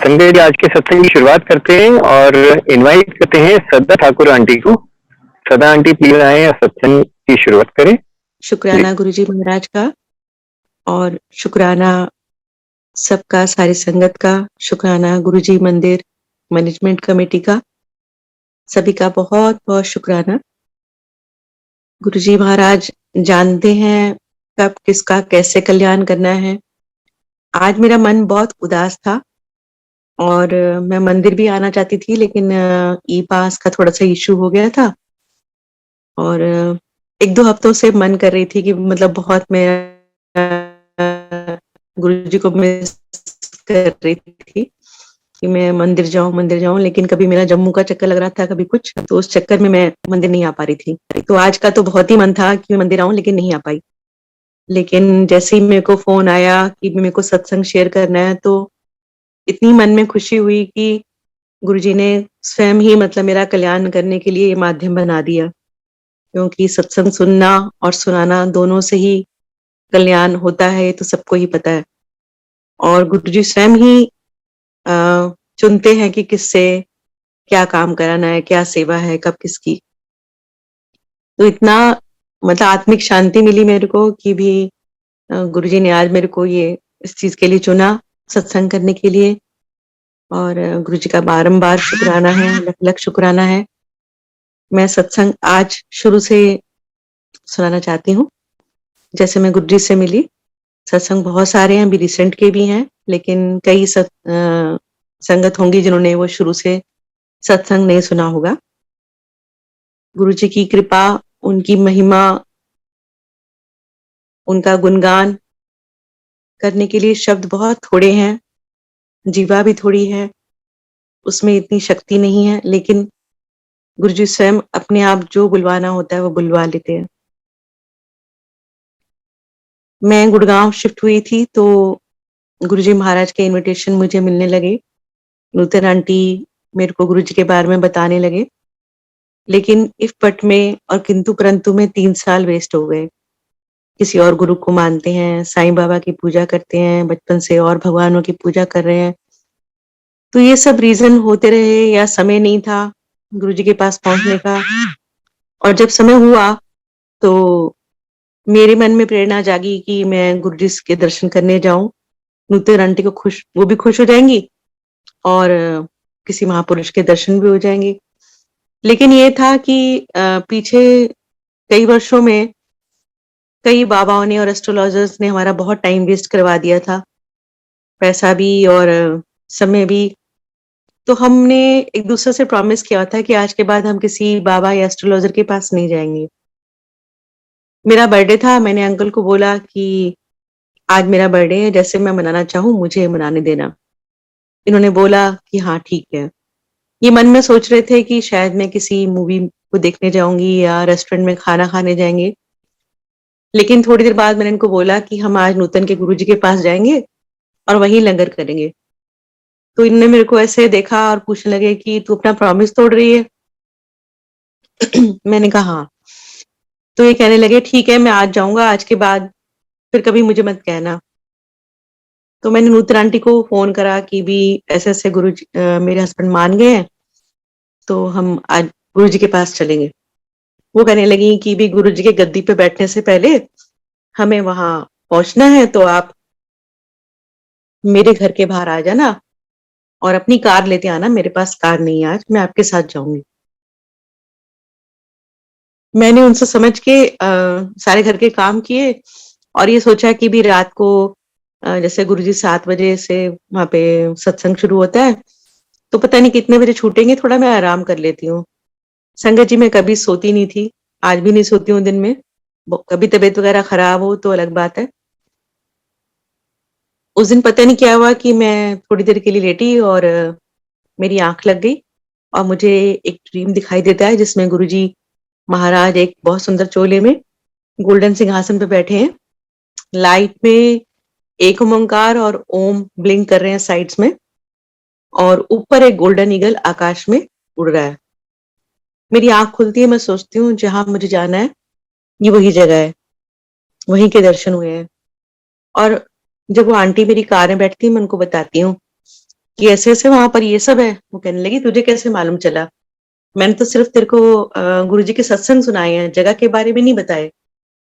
संजय जी, आज के सत्संग की शुरुआत करते हैं और इनवाइट करते हैं सदा ठाकुर आंटी को। सदा आंटी प्लीज आए और सत्संग की शुरुआत करें। शुक्राना गुरुजी महाराज का और शुक्राना सबका, सारी संगत का, शुक्राना गुरुजी मंदिर मैनेजमेंट कमेटी का, सभी का बहुत बहुत शुक्राना। गुरुजी महाराज जानते हैं कब किसका कैसे कल्याण करना है। आज मेरा मन बहुत उदास था और मैं मंदिर भी आना चाहती थी, लेकिन ई पास का थोड़ा सा इशू हो गया था और एक दो हफ्तों से मन कर रही थी कि मतलब बहुत मैं गुरुजी को मिस कर रही थी कि मैं मंदिर जाऊं, लेकिन कभी मेरा जम्मू का चक्कर लग रहा था, कभी कुछ, तो उस चक्कर में मैं मंदिर नहीं आ पा रही थी। तो आज का तो बहुत ही मन था कि मैं मंदिर आऊं, लेकिन नहीं आ पाई। लेकिन जैसे ही मेरे को फोन आया कि मेरे को सत्संग शेयर करना है, तो इतनी मन में खुशी हुई कि गुरुजी ने स्वयं ही मतलब मेरा कल्याण करने के लिए ये माध्यम बना दिया, क्योंकि सत्संग सुनना और सुनाना दोनों से ही कल्याण होता है, ये तो सबको ही पता है। और गुरुजी स्वयं ही चुनते हैं कि किससे क्या काम कराना है, क्या सेवा है, कब किसकी। तो इतना मतलब आत्मिक शांति मिली मेरे को कि भी गुरुजी ने आज मेरे को ये इस चीज के लिए चुना, सत्संग करने के लिए। और गुरुजी का बारंबार शुक्राना है, लख लख शुक्राना है। मैं सत्संग आज शुरू से सुनाना चाहती हूँ। जैसे मैं गुरुजी से मिली, सत्संग बहुत सारे हैं, अभी रिसेंट के भी हैं, लेकिन कई संगत होंगी जिन्होंने वो शुरू से सत्संग नहीं सुना होगा। गुरुजी की कृपा, उनकी महिमा, उनका गुणगान करने के लिए शब्द बहुत थोड़े हैं, जीवा भी थोड़ी है, उसमें इतनी शक्ति नहीं है, लेकिन गुरुजी स्वयं अपने आप जो बुलवाना होता है वो बुलवा लेते हैं। मैं गुड़गांव शिफ्ट हुई थी तो गुरुजी महाराज के इनविटेशन मुझे मिलने लगे। नूतन आंटी मेरे को गुरुजी के बारे में बताने लगे, लेकिन इफ पट में और किंतु परंतु में 3 साल वेस्ट हो गए। किसी और गुरु को मानते हैं, साईं बाबा की पूजा करते हैं, बचपन से और भगवानों की पूजा कर रहे हैं। तो ये सब रीजन होते रहे या समय नहीं था गुरुजी के पास पहुंचने का। और जब समय हुआ तो मेरे मन में प्रेरणा जागी कि मैं गुरुजी के दर्शन करने जाऊं। नूतन आंटी को खुश, वो भी खुश हो जाएंगी और किसी महापुरुष के दर्शन भी हो जाएंगे। लेकिन ये था कि पीछे कई वर्षों में कई बाबाओं ने और एस्ट्रोलॉजर्स ने हमारा बहुत टाइम वेस्ट करवा दिया था, पैसा भी और समय भी। तो हमने एक दूसरे से प्रॉमिस किया था कि आज के बाद हम किसी बाबा या एस्ट्रोलॉजर के पास नहीं जाएंगे। मेरा बर्थडे था, मैंने अंकल को बोला कि आज मेरा बर्थडे है, जैसे मैं मनाना चाहूँ मुझे मनाने देना। इन्होंने बोला कि हाँ ठीक है। ये मन में सोच रहे थे कि शायद मैं किसी मूवी को देखने जाऊंगी या रेस्टोरेंट में खाना खाने जाएंगे। लेकिन थोड़ी देर बाद मैंने इनको बोला कि हम आज नूतन के गुरुजी के पास जाएंगे और वहीं लंगर करेंगे। तो इन्होंने मेरे को ऐसे देखा और पूछने लगे कि तू अपना प्रॉमिस तोड़ रही है। मैंने कहा हाँ। तो ये कहने लगे ठीक है, मैं आज जाऊंगा, आज के बाद फिर कभी मुझे मत कहना। तो मैंने नूतन आंटी को फोन करा कि भी ऐसे ऐसे गुरुजी मेरे हस्बैंड मान गए हैं, तो हम आज गुरुजी के पास चलेंगे। वो कहने लगी कि भी गुरुजी के गद्दी पे बैठने से पहले हमें वहां पहुंचना है, तो आप मेरे घर के बाहर आ जाना और अपनी कार लेते आना। मेरे पास कार नहीं है आज, मैं आपके साथ जाऊंगी। मैंने उनसे समझ के सारे घर के काम किए और ये सोचा कि भी रात को जैसे गुरुजी 7 बजे से वहां पे सत्संग शुरू होता है, तो पता नहीं कितने बजे छूटेंगे, थोड़ा मैं आराम कर लेती हूँ। संगत जी, मैं कभी सोती नहीं थी, आज भी नहीं सोती हूँ दिन में। कभी तबीयत वगैरह खराब हो तो अलग बात है। उस दिन पता नहीं क्या हुआ कि मैं थोड़ी देर के लिए लेटी और मेरी आंख लग गई और मुझे एक ड्रीम दिखाई देता है जिसमें गुरुजी महाराज एक बहुत सुंदर चोले में गोल्डन सिंहासन पे बैठे हैं। लाइट में एक ओमकार और ओम ब्लिंक कर रहे हैं साइड्स में, और ऊपर एक गोल्डन ईगल आकाश में उड़ रहा है। मेरी आंख खुलती है, मैं सोचती हूँ जहां मुझे जाना है ये वही जगह है, वहीं के दर्शन हुए हैं। और जब वो आंटी मेरी कार में बैठती है, मैं उनको बताती हूँ कि ऐसे-ऐसे वहाँ पर ये सब है। वो कहने लगी तुझे कैसे मालूम चला? मैंने तो सिर्फ़ तेरे को गुरुजी के सत्संग सुनाए हैं, जगह के बारे में नहीं बताए।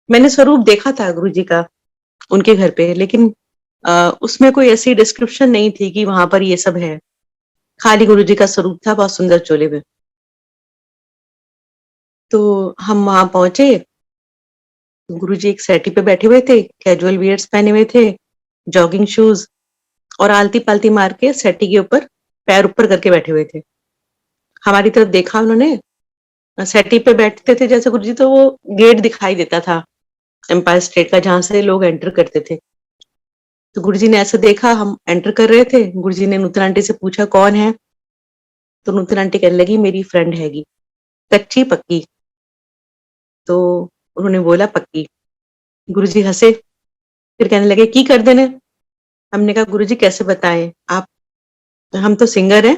मैंने स्वरूप देखा था गुरुजी का उनके घर पे, लेकिन उसमें कोई ऐसी डिस्क्रिप्शन नहीं थी कि वहाँ पर ये सब है। खाली गुरुजी का स्वरूप था बहुत सुंदर चोले में। तो हम वहाँ पहुँचे, गुरुजी एक सेटी पे बैठे हुए थे, कैजुअल वियर्स पहने हुए थे, जॉगिंग शूज़ और आलती-पालती मार के सेटी के ऊपर पैर ऊपर करके बैठे हुए थे। हमारी तरफ देखा उन्होंने, सेटी पे बैठते थे जैसे गुरुजी, तो वो गेट दिखाई देता था एम्पायर स्टेट का, जहाँ से लोग एंटर करते थे। तो गुरुजी ने ऐसे देखा, हम एंटर कर रहे थे, गुरुजी ने नूतन आंटी से पूछा कौन है? तो नूतन आंटी कहने लगी मेरी फ्रेंड हैगी, कच्ची पक्की। तो उन्होंने बोला पक्की। गुरुजी हँसे, फिर कहने लगे की कर देने? हमने कहा गुरुजी कैसे बताएं आप, हम तो सिंगर हैं,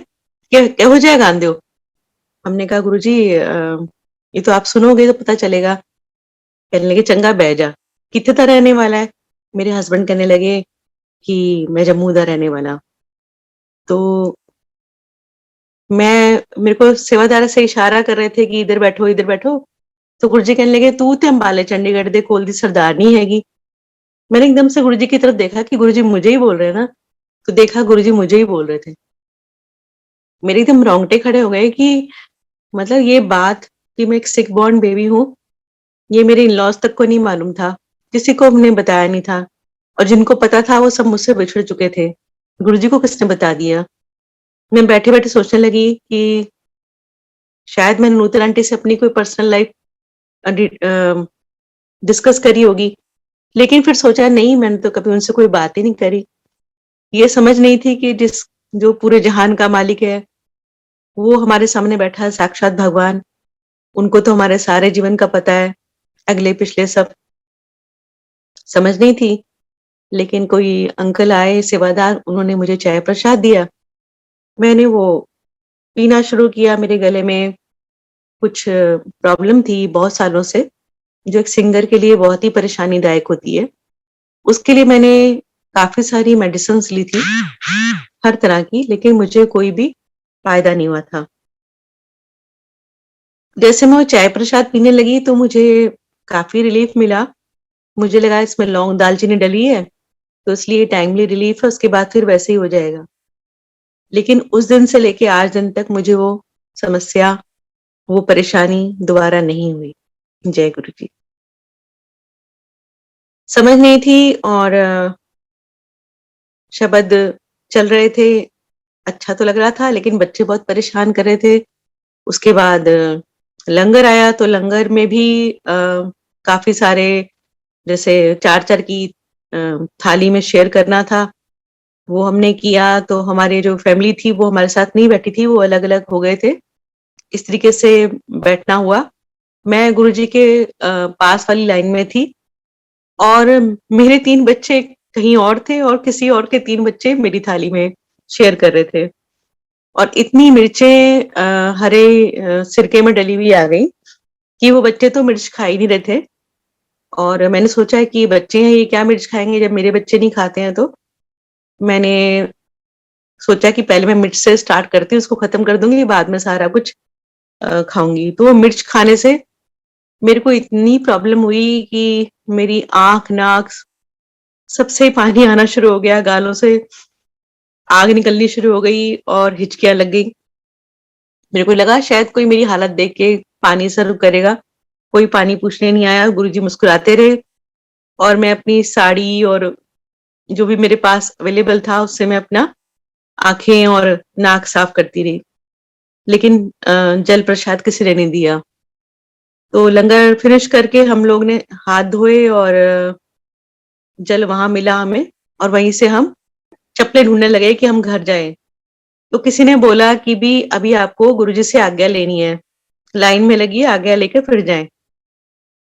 क्या किहो जिहा गांदे हो? हमने कहा गुरुजी ये तो आप सुनोगे तो पता चलेगा। कहने लगे चंगा बह जा, कित्थे दा रहने वाला है? मेरे हस्बैंड कहने लगे कि मैं जम्मू दा रहने वाला। तो मेरे को सेवादार से इशारा कर रहे थे कि इधर बैठो, इधर बैठो। तो गुरुजी कहने लगे तू ते अंबाले चंडीगढ़ दे कोल दी सरदारनी हैगी। मैंने एकदम से गुरुजी की तरफ देखा कि गुरुजी मुझे ही बोल रहे हैं ना, तो देखा गुरुजी मुझे ही बोल रहे थे। मेरे एकदम रोंगटे खड़े हो गए कि मतलब ये बात कि मैं एक सिक बॉर्न बेबी हूँ, ये मेरे इन-लॉज़ तक को नहीं मालूम था, किसी को हमने बताया नहीं था, और जिनको पता था वो सब मुझसे बिछड़ चुके थे। गुरुजी को किसने बता दिया? मैं बैठे-बैठे सोचने लगी कि शायद मैंने नूतन आंटी से अपनी कोई पर्सनल लाइफ़ डिस्कस करी होगी, लेकिन फिर सोचा नहीं, मैंने तो कभी उनसे कोई बात ही नहीं करी। ये समझ नहीं थी कि जो पूरे जहान का मालिक है, वो हमारे सामने बैठा है साक्षात भगवान। उनको तो हमारे सारे जीवन का पता है, अगले-पिछले सब। समझ नहीं थी, लेकिन कोई अंकल आए सेवादार, उन्होंने मुझे चाय प्रसाद दिया। मैंने वो पीना शुरू किया। मेरे गले में कुछ प्रॉब्लम थी बहुत सालों से, जो एक सिंगर के लिए बहुत ही परेशानीदायक होती है। उसके लिए मैंने काफ़ी सारी मेडिसिन्स ली थी, हर तरह की, लेकिन मुझे कोई भी फ़ायदा नहीं हुआ था। जैसे मैं वो चाय प्रसाद पीने लगी तो मुझे काफ़ी रिलीफ़ मिला। मुझे लगा इसमें लौंग दालचीनी डली है, तो इसलिए टाइमली रिलीफ़ है, उसके बाद फिर वैसे ही हो जाएगा। लेकिन उस दिन से लेके आज दिन तक मुझे वो समस्या, वो परेशानी दोबारा नहीं हुई। जय गुरु जी। समझ नहीं थी, और शब्द चल रहे थे, अच्छा तो लग रहा था, लेकिन बच्चे बहुत परेशान कर रहे थे। उसके बाद लंगर आया, तो लंगर में भी काफ़ी सारे, जैसे 4-4 की अ, थाली में शेयर करना था, वो हमने किया। तो हमारी जो फैमिली थी वो हमारे साथ नहीं बैठी थी, वो अलग-अलग हो गए थे। इस तरीके से बैठना हुआ। मैं गुरुजी के पास वाली लाइन में थी, और मेरे 3 बच्चे कहीं और थे, और किसी और के 3 बच्चे मेरी थाली में शेयर कर रहे थे। और इतनी मिर्चें हरे सिरके में डली हुई आ गई कि वो बच्चे तो मिर्च खा ही नहीं रहे थे। और मैंने सोचा है कि ये बच्चे हैं, ये क्या मिर्च खाएँगे जब मेरे बच्चे नहीं खाते हैं तो। मैंने सोचा कि पहले मैं मिर्च से स्टार्ट करती हूँ, उसको खत्म कर दूँगी, बाद में सारा कुछ खाऊँगी। तो वो मिर्च खाने से मेरे को इतनी प्रॉब्लम हुई कि मेरी आँख, नाक सबसे पानी आना शुरू हो गया, गालों से आग निकलनी शुरू हो गई और हिचकियाँ लग गई। मेरे को लगा शायद कोई मेरी हालत देख के पानी सर्व करेगा, कोई पानी पूछने नहीं आया। गुरुजी मुस्कुराते रहे, और मैं अपनी साड़ी और जो भी मेरे पास अवेलेबल था उससे मैं अपना आँखें और नाक साफ करती रही। लेकिन जल प्रसाद किसी ने नहीं दिया। तो लंगर फिनिश करके हम लोग ने हाथ धोए, और जल वहाँ मिला हमें, और वहीं से हम चप्पलें ढूँढने लगे कि हम घर जाएँ। तो किसी ने बोला कि भी अभी आपको गुरुजी से आज्ञा लेनी है, लाइन में लगिए, आज्ञा लेकर फिर जाएँ।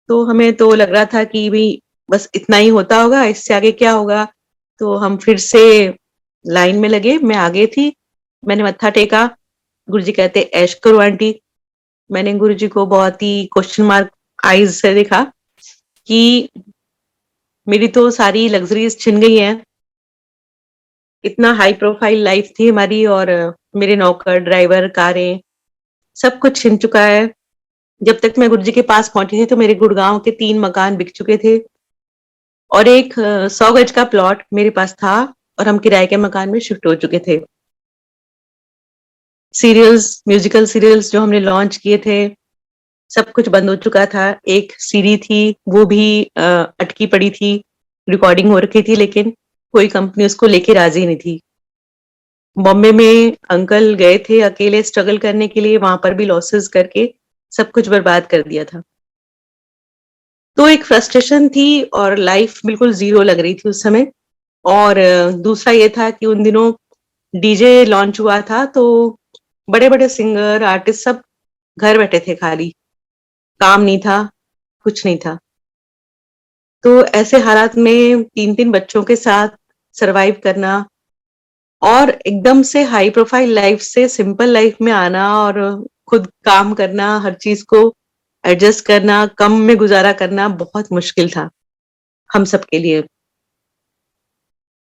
तो हमें तो लग रहा था कि भई बस इतना ही होता होगा, इससे आगे क्या होगा? तो हम फिर से लाइन में लगे, मैं आगे थी, मैंने मत्था टेका, गुरुजी कहते ऐश करो आंटी। मैंने गुरुजी को बहुत ही क्वेश्चन मार्क आईज़ से देखा कि मेरी तो सारी लग्ज़रीज़ छिन गई हैं। इतना हाई प्रोफाइल लाइफ थी हमारी और मेरे नौकर, ड्राइवर, कारें सब कुछ छिन चुका है। जब तक मैं गुरुजी के पास पहुँची थी तो मेरे गुड़गाँव के 3 मकान बिक चुके थे और एक 100 गज का प्लॉट मेरे पास था और हम किराए के मकान में शिफ्ट हो चुके थे। सीरियल्स, म्यूजिकल सीरियल्स जो हमने लॉन्च किए थे, सब कुछ बंद हो चुका था। एक सीडी थी, वो भी अटकी पड़ी थी, रिकॉर्डिंग हो रखी थी लेकिन कोई कंपनी उसको लेके राज़ी नहीं थी। बॉम्बे में अंकल गए थे अकेले स्ट्रगल करने के लिए, वहाँ पर भी लॉसेस करके सब कुछ बर्बाद कर दिया था। तो एक फ्रस्ट्रेशन थी और लाइफ बिल्कुल ज़ीरो लग रही थी उस समय और दूसरा ये था कि उन दिनों डीजे लॉन्च हुआ था तो बड़े-बड़े सिंगर, आर्टिस्ट सब घर बैठे थे खाली, काम नहीं था, कुछ नहीं था। तो ऐसे हालात में 3-3 बच्चों के साथ सर्वाइव करना और एकदम से हाई प्रोफाइल लाइफ से सिंपल लाइफ में आना और खुद काम करना, हर चीज़ को एडजस्ट करना, कम में गुज़ारा करना बहुत मुश्किल था, हम सबके लिए।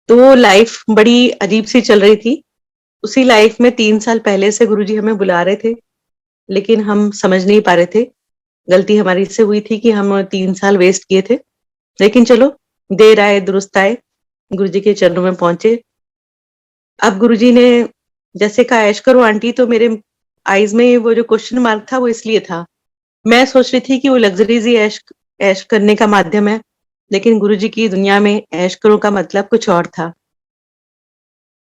तो लाइफ बड़ी अजीब-सी चल रही थी। उसी लाइफ में 3 साल पहले से गुरुजी हमें बुला रहे थे, लेकिन हम समझ नहीं पा रहे थे। गलती हमारी इससे हुई थी कि हम 3 साल वेस्ट किए थे। लेकिन चलो, देर आए दुरुस्त आए, गुरुजी के चरणों में पहुँचे। अब गुरुजी ने जैसे कहा ऐश करो आंटी तो मेरे आईज़ में वो जो क्वेश्चन मार्क था वो इसलिए था। मैं सोच रही थी कि वो लग्ज़रीज़ ही ऐश ऐश करने का माध्यम है, लेकिन गुरुजी की दुनिया में ऐश करो का मतलब कुछ और था।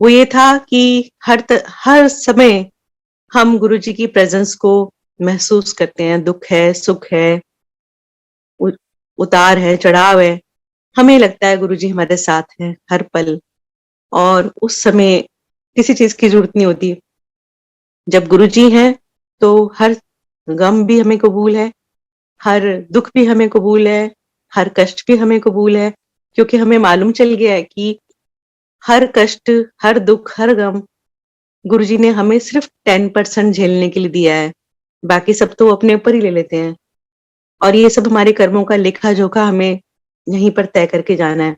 वो ये था कि हर समय हम गुरुजी की प्रेज़ेंस को महसूस करते हैं, दुःख है, सुख है, उ उतार है, चढ़ाव है। हमें लगता है गुरुजी हमारे साथ हैं हर पल और उस समय किसी चीज़ की ज़रूरत नहीं होती। जब गुरुजी हैं, तो हर गम भी हमें कबूल है, हर दुःख भी हमें कबूल है, हर कष्ट भी हमें कबूल है, क्योंकि हमें मालूम चल गया है कि हर कष्ट, हर दुःख, हर गम गुरुजी ने हमें सिर्फ़ 10% झेलने के लिए दिया है। बाकी सब तो वो अपने ऊपर ही ले लेते हैं और ये सब हमारे कर्मों का लेखा-जोखा हमें यहीं पर तय करके जाना है।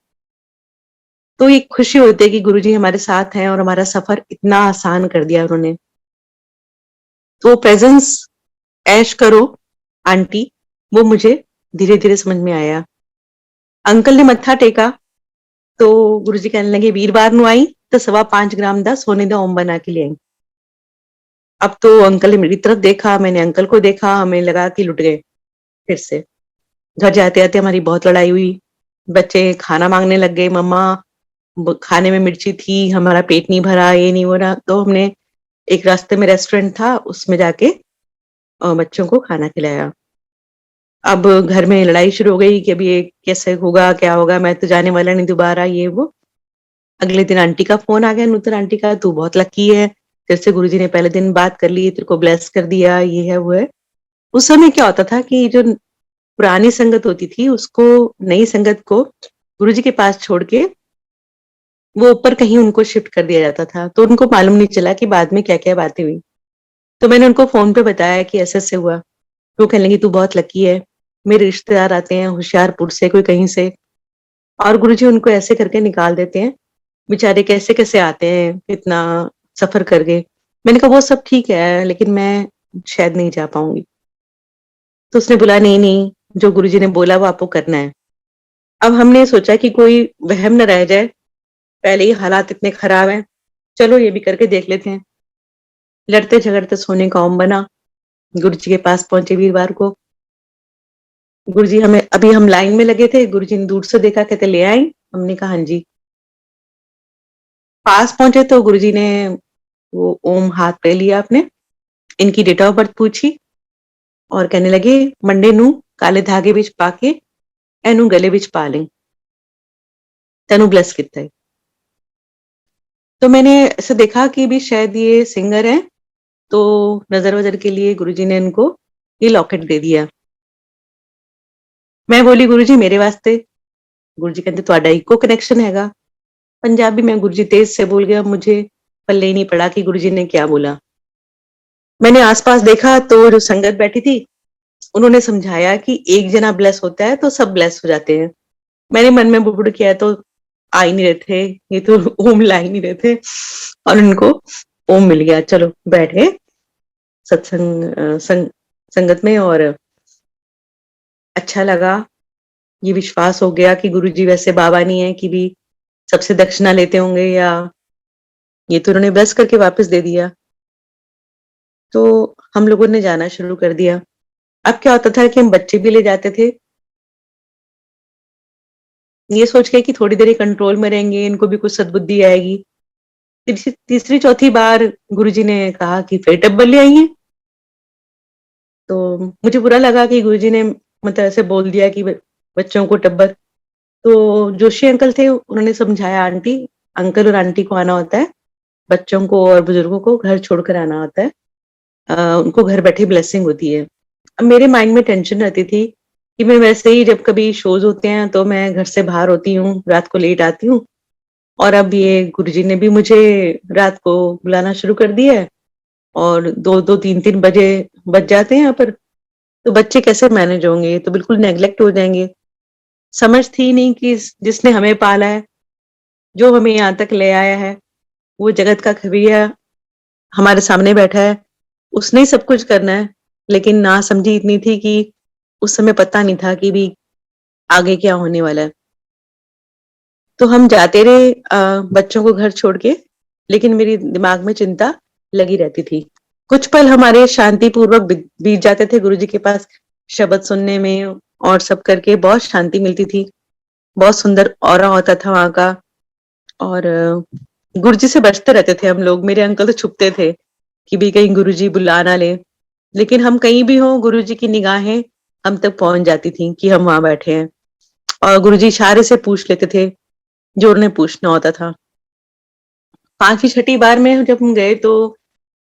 तो एक खुशी होती है कि गुरुजी हमारे साथ हैं और हमारा सफ़र इतना आसान कर दिया उन्होंने। तो प्रेज़ेंस ऐश करो आंटी, वो मुझे धीरे-धीरे समझ में आया। अंकल ने मत्था टेका, तो गुरुजी कहने लगे वीरवार ਨੂੰ आई तो 5.25 ग्राम दा सोने दा ओम बना के ले आई। अब तो अंकल ने मेरी तरफ देखा, मैंने अंकल को देखा, हमें लगा कि लुट गए फिर से। घर जाते-आते हमारी बहुत लड़ाई हुई। बच्चे खाना माँगने लग गए, मम्मा खाने में मिर्ची थी, हमारा पेट नहीं भरा, ये नहीं हो रहा। तो हमने एक रास्ते में रेस्टोरेंट था, उसमें जाके बच्चों को खाना खिलाया। अब घर में लड़ाई शुरू हो गई कि अभी ये कैसे होगा, क्या होगा, मैं तो जाने वाला नहीं दोबारा, ये वो। अगले दिन आंटी का फ़ोन आ गया, नूतन आंटी का, "तू बहुत लकी है, तेरे से गुरुजी ने पहले दिन बात कर ली, तेरे को ब्लेस कर दिया, ये है, वो है।" उस समय क्या होता था कि जो पुरानी संगत होती थी, उसको नई संगत को गुरुजी के पास छोड़ के वो ऊपर कहीं उनको शिफ्ट कर दिया जाता था। तो उनको मालूम नहीं चला कि बाद में क्या-क्या बातें हुई। तो मैंने उनको फ़ोन पे बताया कि ऐसे-ऐसे हुआ। वो कहने लगी, "तू बहुत लकी है, मेरे रिश्तेदार आते हैं होशियारपुर से, कोई कहीं से और गुरुजी उनको ऐसे करके निकाल देते हैं। बेचारे कैसे-कैसे आते हैं, इतना सफ़र करके।" मैंने कहा, "वो सब ठीक है, लेकिन मैं शायद नहीं जा पाऊँगी।" तो उसने बोला, "नहीं, नहीं, जो गुरुजी ने बोला वो आपको करना है।" अब हमने सोचा कि कोई वहम ना रह जाए, पहले ही हालात इतने खराब हैं, चलो ये भी करके देख लेते हैं। लड़ते-झगड़ते सोने का ओम बना, गुरुजी के पास पहुँचे वीरवार को। गुरुजी हमें अभी हम लाइन में लगे थे, गुरुजी ने दूर से देखा, कहते, "ले आई?" हमने कहा, "हाँ जी।" पास पहुँचे तो गुरुजी ने वो ओम हाथ पे लिया अपने, इनकी डेट ऑफ बर्थ पूछी और कहने लगे, "मंडे नू काले धागे विच पाके एनू गले विच पा लें, तेनू ब्लेस किता है।" तो मैंने ऐसे देखा कि भी शायद ये सिंगर हैं, तो नज़र-वज़र के लिए गुरुजी ने इनको ये लॉकेट दे दिया। मैं बोली, "गुरुजी मेरे वास्ते?" गुरुजी कहते, "तुहाडा इको कनेक्शन हैगा।" पंजाबी में गुरुजी तेज से बोल गया, मुझे पल्ले ही नहीं पड़ा कि गुरुजी ने क्या बोला। मैंने आस-पास देखा तो जो संगत बैठी थी, उन्होंने समझाया कि एक जना ब्लेस होता है तो सब ब्लेस हो जाते हैं। मैंने मन में बुड़बुड़ किया तो आ ही नहीं रहे थे, ये तो ओम ला ही नहीं रहे थे, और उनको ओम मिल गया। चलो बैठ गए सत्संग संगत में, और अच्छा लगा। ये विश्वास हो गया कि गुरुजी वैसे बाबा नहीं है कि भी सबसे दक्षिणा लेते होंगे, या ये तो उन्होंने ब्लेस करके वापस दे दिया। तो हम लोगों ने जाना शुरू कर दिया। अब क्या होता था कि हम बच्चे भी ले जाते थे, ये सोच के कि थोड़ी देर कंट्रोल में रहेंगे, इनको भी कुछ सद्बुद्धि आएगी। तीसरी चौथी बार गुरुजी ने कहा कि फिर टब्बल ले आई है। तो मुझे बुरा लगा कि गुरुजी ने मतलब ऐसे बोल दिया कि बच्चों को टब्बर। तो जोशी अंकल थे, उन्होंने समझाया, आंटी अंकल और आंटी को आना होता है, बच्चों को और बुजुर्गों को घर छोड़कर आना होता है, उनको घर बैठे ब्लेसिंग होती है। अब मेरे माइंड में टेंशन रहती थी कि मैं वैसे ही जब कभी शोज होते हैं तो मैं घर से बाहर होती हूँ, रात को लेट आती हूँ, और अब ये गुरुजी ने भी मुझे रात को बुलाना शुरू कर दिया है, और 2-2 3-3 बजे बज जाते हैं यहाँ पर। तो बच्चे कैसे मैनेज होंगे, ये तो बिल्कुल नेग्लेक्ट हो जाएंगे। समझ थी नहीं कि जिसने हमें पाला है, जो हमें यहाँ तक ले आया है, वो जगत का खबीर हमारे सामने बैठा है, उसने ही सब कुछ करना है। लेकिन ना समझी इतनी थी कि उस समय पता नहीं था कि भी आगे क्या होने वाला है। तो हम जाते रहे बच्चों को घर छोड़ के, लेकिन मेरी दिमाग में चिंता लगी रहती थी। कुछ पल हमारे शांतिपूर्वक बीत जाते थे गुरुजी के पास, शब्द सुनने में और सब करके बहुत शांति मिलती थी। बहुत सुंदर ऑरा होता था वहां का, और गुरुजी से बचते रहते थे हम लोग। मेरे अंकल तो छुपते थे कि भी कहीं गुरुजी बुला ना ले, लेकिन हम कहीं भी हो, गुरुजी की निगाहें हम तक पहुंच जाती थी कि हम वहां बैठे हैं, और गुरुजी इशारे से पूछ लेते थे जो उन्हें पूछना होता था। 5वीं 6ठी बार में जब हम गए तो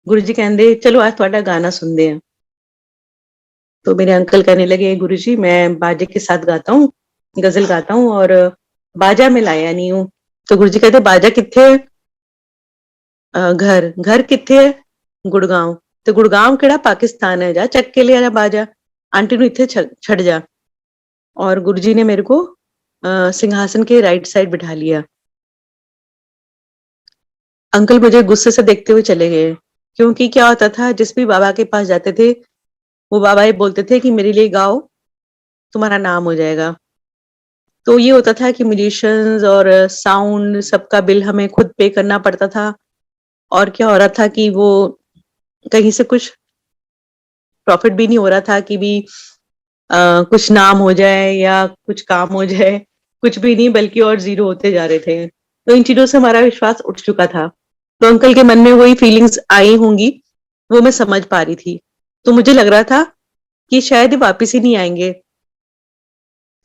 गुरुजी कहते चलो आज थोड़ा गाना सुनते हैं। तो मेरे अंकल कहने लगे गुरुजी मैं बाजे के साथ गाता हूँ, गजल गाता हूँ, और बाजा में लाया नहीं हूँ। तो गुरुजी कहते बाजा किथे है? घर घर किथे है? गुड़गांव। तो गुड़गांव केड़ा पाकिस्तान है, जा चक के लिया बाजा, आंटी नु इथे छड़ जा। और गुरुजी ने मेरे को सिंहासन के राइट साइड बिठा लिया। अंकल मुझे गुस्से से देखते हुए चले गए, क्योंकि क्या होता था जिस भी बाबा के पास जाते थे, वो बाबा ये बोलते थे कि मेरे लिए गाओ, तुम्हारा नाम हो जाएगा। तो ये होता था कि म्यूजिशियंस और साउंड सबका बिल हमें खुद पे करना पड़ता था, और क्या हो रहा था कि वो कहीं से कुछ प्रॉफिट भी नहीं हो रहा था कि भी कुछ नाम हो जाए या कुछ काम हो जाए, कुछ भी नहीं, बल्कि और जीरो होते जा रहे थे। तो इन चीजों से हमारा विश्वास उठ चुका था। तो अंकल के मन में वही फीलिंग्स आई होंगी, वो मैं समझ पा रही थी। तो मुझे लग रहा था कि शायद वापिस ही नहीं आएंगे।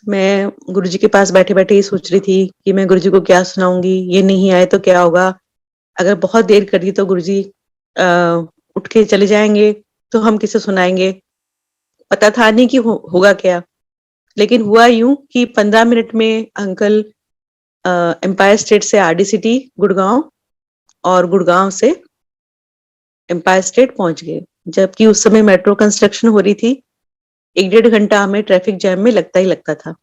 मैं गुरुजी के पास बैठे बैठे ही सोच रही थी कि मैं गुरुजी को क्या सुनाऊंगी, ये नहीं आए तो क्या होगा, अगर बहुत देर कर दी तो गुरुजी उठ के चले जाएंगे, तो हम किसे सुनाएंगे। पता था नहीं कि होगा क्या। लेकिन हुआ यूं कि 15 मिनट में अंकल एम्पायर स्टेट से आरडी सिटी गुड़गांव, और गुड़गांव से एम्पायर स्टेट पहुंच गए, जबकि उस समय मेट्रो कंस्ट्रक्शन हो रही थी। 1-1.5 घंटा हमें ट्रैफिक जैम में लगता ही लगता था।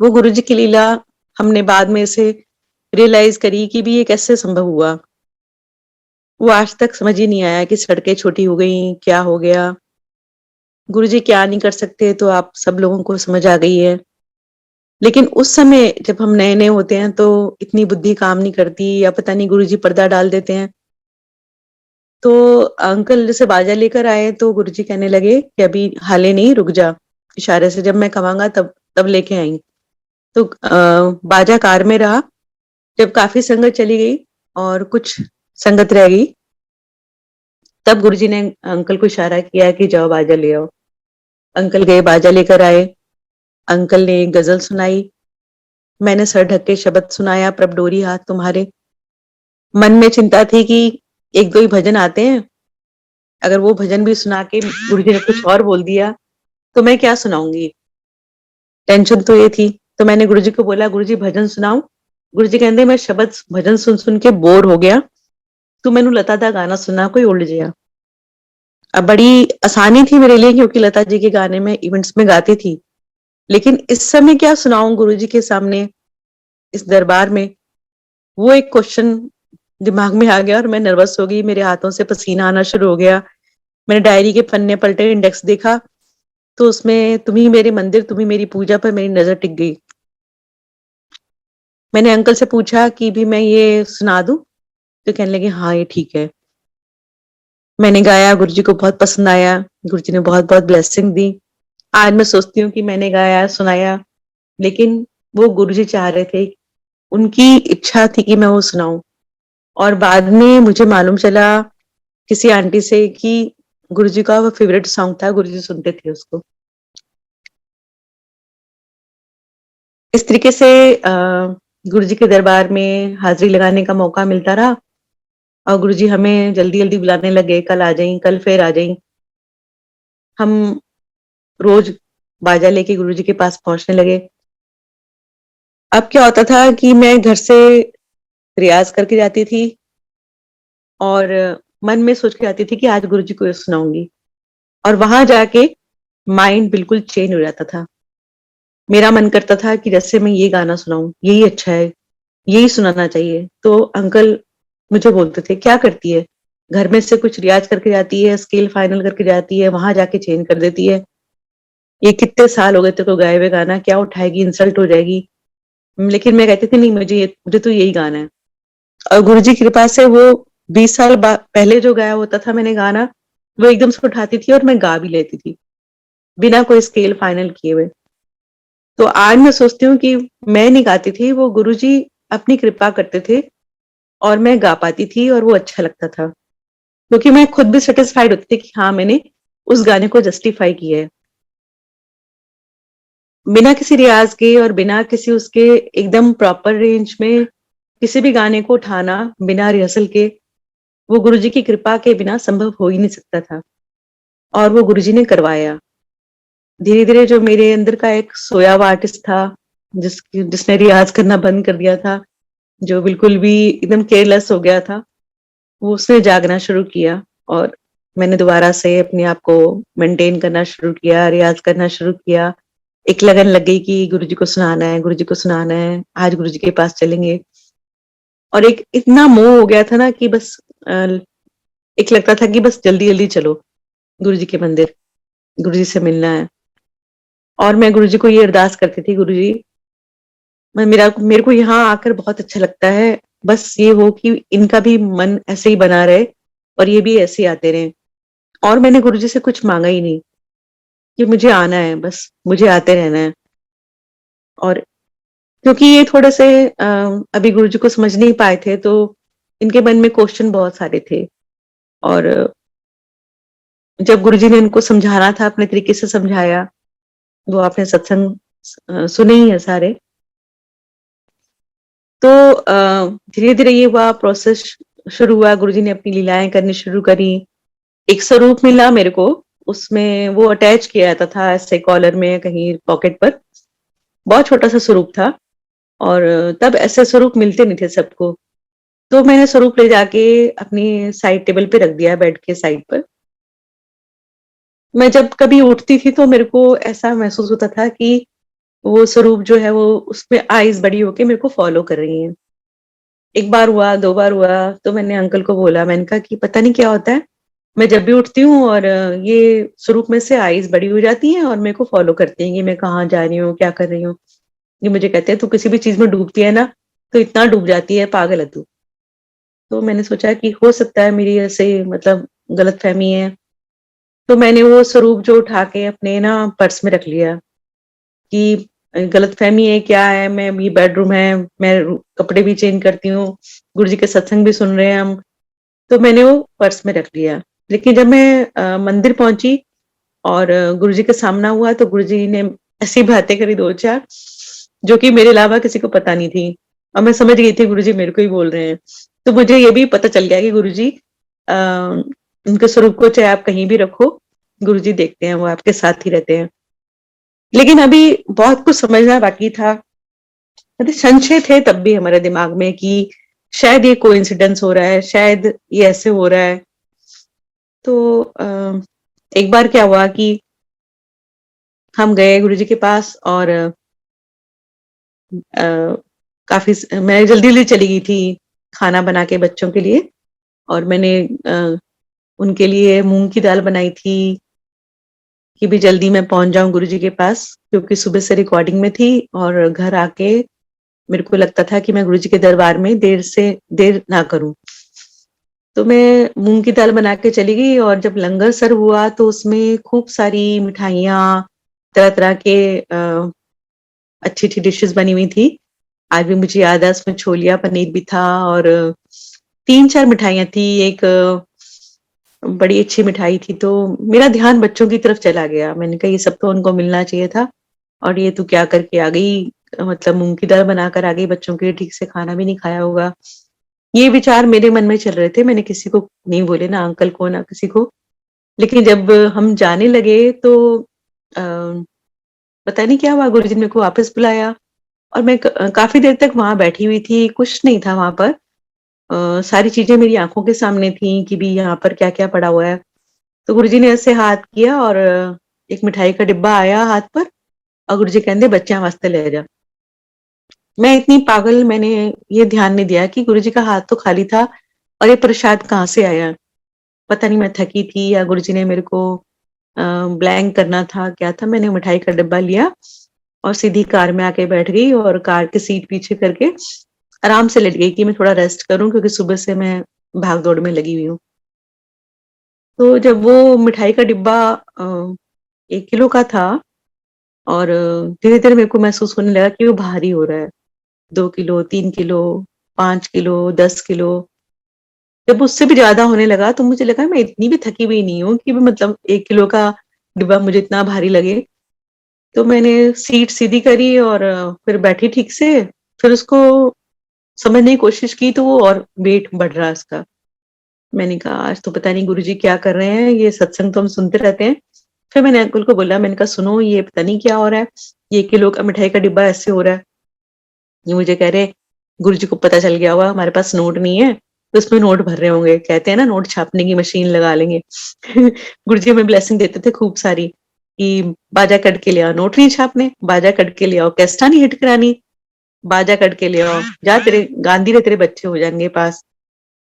वो गुरुजी की लीला हमने बाद में से रियलाइज करी कि भी ये कैसे संभव हुआ। वो आज तक समझ ही नहीं आया कि सड़कें छोटी हो गई, क्या हो गया। गुरुजी क्या नहीं कर सकते तो आप सब लोगों को समझ आ गई है। लेकिन उस समय जब हम नए नए होते हैं तो इतनी बुद्धि काम नहीं करती, या पता नहीं गुरुजी पर्दा डाल देते हैं। तो अंकल जैसे बाजा लेकर आए तो गुरुजी कहने लगे कि अभी हाले नहीं, रुक जा, इशारे से जब मैं कमांगा तब तब लेके आई। तो बाजा कार में रहा। जब काफी संगत चली गई और कुछ संगत रह गई, तब गुरुजी ने अंकल को इशारा किया कि जाओ बाजा ले आओ। अंकल गए, बाजा लेकर आए। अंकल ने एक गजल सुनाई, मैंने सर ढक के शब्द सुनाया, प्रभ डोरी हाथ तुम्हारे। मन में चिंता थी कि 1-2 ही भजन आते हैं, अगर वो भजन भी सुना के गुरुजी ने कुछ और बोल दिया तो मैं क्या सुनाऊंगी। टेंशन तो ये थी। तो मैंने गुरुजी को बोला गुरुजी भजन सुनाऊं। गुरुजी कहते मैं शब्द भजन सुन सुन के बोर हो गया, तू मैनू लता दा गाना सुना कोई उल्ट जिया। अब बड़ी आसानी थी मेरे लिए, क्योंकि लता जी के गाने में इवेंट्स में गाती थी, लेकिन इस समय क्या सुनाऊं गुरुजी के सामने। इस दरबार में, वो एक क्वेश्चन दिमाग में आ गया और मैं नर्वस हो गई, मेरे हाथों से पसीना आना शुरू हो गया। मैंने डायरी के पन्ने पलटे, इंडेक्स देखा, तो उसमें तुम ही मेरे मंदिर, तुम ही मेरी पूजा पर मेरी नजर टिक गई। मैंने अंकल से पूछा कि भी मैं ये सुना दूं, तो कहने लगे हाँ ये ठीक है। मैंने गाया, गुरुजी को बहुत पसंद आया, गुरुजी ने बहुत बहुत ब्लेसिंग दी। आज मैं सोचती हूँ कि मैंने गाया, सुनाया, लेकिन वो गुरुजी चाह रहे थे, उनकी इच्छा थी कि मैं वो सुनाऊं। और बाद में मुझे मालूम चला किसी आंटी से कि गुरुजी का वो फेवरेट सॉन्ग था, गुरुजी सुनते थे उसको। इस तरीके से गुरुजी के दरबार में हाजिरी लगाने का मौका मिलता रहा और गुरुजी हमें जल्दी जल्दी बुलाने लगे, कल आ जाई, कल फिर आ जाई। हम रोज बाजा लेके गुरुजी के पास पहुंचने लगे। अब क्या होता था कि मैं घर से रियाज करके जाती थी और मन में सोच के आती थी कि आज गुरुजी को ये सुनाऊंगी, और वहां जाके माइंड बिल्कुल चेंज हो जाता था। मेरा मन करता था कि जैसे मैं ये गाना सुनाऊं, यही अच्छा है, यही सुनाना चाहिए। तो अंकल मुझे बोलते थे क्या करती है, घर में से कुछ रियाज करके जाती है, स्केल फाइनल करके जाती है, वहां जाके चेंज कर देती है। ये कितने साल हो गए तेरे को गाए हुए, गाना क्या उठाएगी, इंसल्ट हो जाएगी। लेकिन मैं कहती थी नहीं, मुझे तो यही गाना है। और गुरु जी की कृपा से वो 20 साल पहले जो गाया होता था मैंने गाना, वो एकदम से उठाती थी और मैं गा भी लेती थी बिना कोई स्केल फाइनल किए हुए। तो आज मैं सोचती हूँ कि मैं नहीं गाती थी, वो गुरुजी अपनी कृपा करते थे और मैं गा पाती थी और वो अच्छा लगता था, क्योंकि मैं खुद भी सेटिस्फाइड होती थी कि हाँ मैंने उस गाने को जस्टिफाई किया है। बिना किसी रियाज के और बिना किसी उसके एकदम प्रॉपर रेंज में किसी भी गाने को उठाना बिना रिहर्सल के, वो गुरुजी की कृपा के बिना संभव हो ही नहीं सकता था। और वो गुरुजी ने करवाया। धीरे धीरे जो मेरे अंदर का एक सोया हुआ आर्टिस्ट था, जिसने रियाज करना बंद कर दिया था, जो बिल्कुल भी एकदम केयरलेस हो गया था, वो उसने जागना शुरू किया। और मैंने दोबारा से अपने आप को मेंटेन करना शुरू किया, रियाज करना शुरू किया। एक लगन लग गई कि गुरुजी को सुनाना है, गुरुजी को सुनाना है, आज गुरुजी के पास चलेंगे। और एक इतना मोह हो गया था ना कि बस एक लगता था कि बस जल्दी जल्दी चलो गुरुजी के मंदिर, गुरुजी से मिलना है। और मैं गुरुजी को ये अरदास करती थी, गुरुजी मेरे को यहाँ आकर बहुत अच्छा लगता है, बस ये हो कि इनका भी मन ऐसे ही बना रहे और ये भी ऐसे ही आते रहे। और मैंने गुरुजी से कुछ मांगा ही नहीं कि मुझे आना है, बस मुझे आते रहना है। और क्योंकि ये थोड़े से अभी गुरुजी को समझ नहीं पाए थे, तो इनके मन में क्वेश्चन बहुत सारे थे। और जब गुरुजी ने उनको समझाना था, अपने तरीके से समझाया। वो आपने सत्संग सुने ही है सारे। तो धीरे धीरे ये हुआ, प्रोसेस शुरू हुआ, गुरुजी ने अपनी लीलाएं करनी शुरू करी। एक स्वरूप मिला मेरे को, उसमें वो अटैच किया जाता था ऐसे कॉलर में कहीं पॉकेट पर, बहुत छोटा सा स्वरूप था। और तब ऐसे स्वरूप मिलते नहीं थे सबको। तो मैंने स्वरूप ले जाके अपनी साइड टेबल पे रख दिया, बेड के साइड पर। मैं जब कभी उठती थी तो मेरे को ऐसा महसूस होता था कि वो स्वरूप जो है वो, उसमें आईज बड़ी होके मेरे को फॉलो कर रही हैं। एक बार हुआ, 2 बार हुआ, तो मैंने अंकल को बोला, मैंने कहा कि पता नहीं क्या होता है, मैं जब भी उठती हूँ और ये स्वरूप में से आईज बड़ी हो जाती हैं और मेरे को फॉलो करती हैं कि मैं कहाँ जा रही हूँ, क्या कर रही हूँ। ये मुझे कहते हैं तू किसी भी चीज में डूबती है ना, तो इतना डूब जाती है, पागल है तू। तो मैंने सोचा कि हो सकता है मेरी ऐसे मतलब गलतफहमी है। तो मैंने वो स्वरूप जो उठा के अपने ना पर्स में रख लिया कि गलतफहमी है क्या है, मैं, ये बेडरूम है, मैं कपड़े भी चेंज करती हूँ, गुरुजी के सत्संग भी सुन रहे हैं हम। तो मैंने वो पर्स में रख लिया। लेकिन जब मैं मंदिर पहुंची और गुरुजी के सामना हुआ, तो गुरुजी ने ऐसी बातें करी 2-4, जो कि मेरे अलावा किसी को पता नहीं थी। और मैं समझ गई थी गुरुजी मेरे को ही बोल रहे हैं। तो मुझे ये भी पता चल गया कि गुरुजी उनके स्वरूप को चाहे आप कहीं भी रखो, गुरुजी देखते हैं, वो आपके साथ ही रहते हैं। लेकिन अभी बहुत कुछ समझना बाकी था। मतलब संशय थे तब भी हमारे दिमाग में कि शायद ये कोइंसिडेंस हो रहा है, शायद ये ऐसे हो रहा है। तो एक बार क्या हुआ कि हम गए गुरुजी के पास और मैं जल्दी-जल्दी चली गई थी खाना बना के बच्चों के लिए, और मैंने उनके लिए मूँग की दाल बनाई थी कि भी जल्दी मैं पहुँच जाऊँ गुरुजी के पास, क्योंकि सुबह से रिकॉर्डिंग में थी और घर आके मेरे को लगता था कि मैं गुरुजी के दरबार में देर ना करूँ। तो मैं मूँग की दाल बना के चली गई, और जब लंगर सर्व हुआ तो उसमें खूब सारी मिठाइयाँ, तरह-तरह के अच्छी-अच्छी डिशेज़ बनी हुई थी। आज भी मुझे याद है, उसमें छोलिया पनीर भी था और 3-4 मिठाइयाँ थी, एक बड़ी अच्छी मिठाई थी, तो मेरा ध्यान बच्चों की तरफ चला गया। मैंने कहा ये सब तो उनको मिलना चाहिए था, और ये तू क्या करके आ गई? मतलब मूँग की दाल बनाकर आ गई, बच्चों के लिए ठीक से खाना भी नहीं खाया होगा। ये विचार मेरे मन में चल रहे थे, मैंने किसी को नहीं बोले, ना अंकल को, ना किसी को। लेकिन जब हम जाने लगे तो पता नहीं क्या हुआ, गुरुजी ने मेरे को वापस बुलाया, और मैं काफ़ी देर तक वहाँ बैठी हुई थी, कुछ नहीं था वहाँ पर। सारी चीज़ें मेरी आँखों के सामने थी कि भी यहाँ पर क्या-क्या पड़ा हुआ है। तो गुरुजी ने ऐसे हाथ किया और एक मिठाई का डिब्बा आया हाथ पर, और गुरुजी कहंदे बच्चों वास्ते ले जा। मैं इतनी पागल, मैंने ये ध्यान नहीं दिया कि गुरुजी का हाथ तो खाली था और ये प्रसाद कहाँ से आया। पता नहीं मैं थकी थी या गुरुजी ने मेरे को अ, ब्लैंक करना था, क्या था। मैंने मिठाई का डिब्बा लिया और सीधी कार में आके बैठ गई, और कार की सीट पीछे करके आराम से लेट गई कि मैं थोड़ा रेस्ट करूँ, क्योंकि सुबह से मैं भाग-दौड़ में लगी हुई हूँ। तो जब वो मिठाई का डिब्बा 1 किलो का था, और धीरे-धीरे मेरे को महसूस होने लगा कि वो भारी हो रहा है। 2 किलो, 3 किलो, 5 किलो, 10 किलो, जब उससे भी ज़्यादा होने लगा तो मुझे लगा मैं इतनी भी थकी हुई नहीं हूँ कि मतलब 1 किलो का डिब्बा मुझे इतना भारी लगे। तो मैंने सीट सीधी करी और फिर बैठी ठीक से, फिर उसको समझने की कोशिश की तो वो और वेट बढ़ रहा है उसका। मैंने कहा आज तो पता नहीं गुरुजी क्या कर रहे हैं, ये सत्संग तो हम सुनते रहते हैं। फिर मैंने अंकल को बोला, मैंने कहा सुनो ये पता नहीं क्या हो रहा है, ये 1 किलो का मिठाई का डिब्बा ऐसे हो रहा है। ये मुझे कह रहे गुरुजी को पता चल गया होगा हमारे पास नोट नहीं है, तो उसमें नोट भर रहे होंगे। कहते हैं ना नोट छापने की मशीन लगा लेंगे। गुरुजी हमें ब्लेसिंग देते थे खूब सारी कि बाजा कट के ले आओ, नोट नहीं छापने, बाजा कट के ले आओ, कैसेटा नहीं हिट करानी, बाजा कट के ले आओ, जा तेरे गांधी रे तेरे बच्चे हो जाएंगे पास।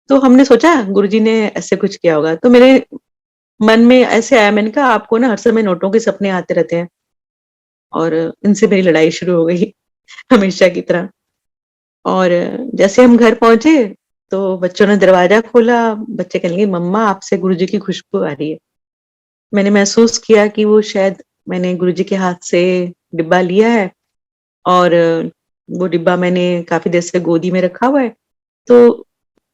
तो हमने सोचा गुरुजी ने ऐसे कुछ किया होगा, तो मेरे मन में ऐसे आया, मैंने कहा आपको ना हर समय नोटों के सपने आते रहते हैं, और इनसे मेरी लड़ाई शुरू हो गई हमेशा की तरह। और जैसे हम घर पहुंचे तो बच्चों ने दरवाजा खोला, बच्चे कहने लगे मम्मा आपसे गुरुजी की खुशबू आ रही है। मैंने महसूस किया कि वो शायद मैंने गुरुजी के हाथ से डिब्बा लिया है, और वो डिब्बा मैंने काफी देर से गोदी में रखा हुआ है। तो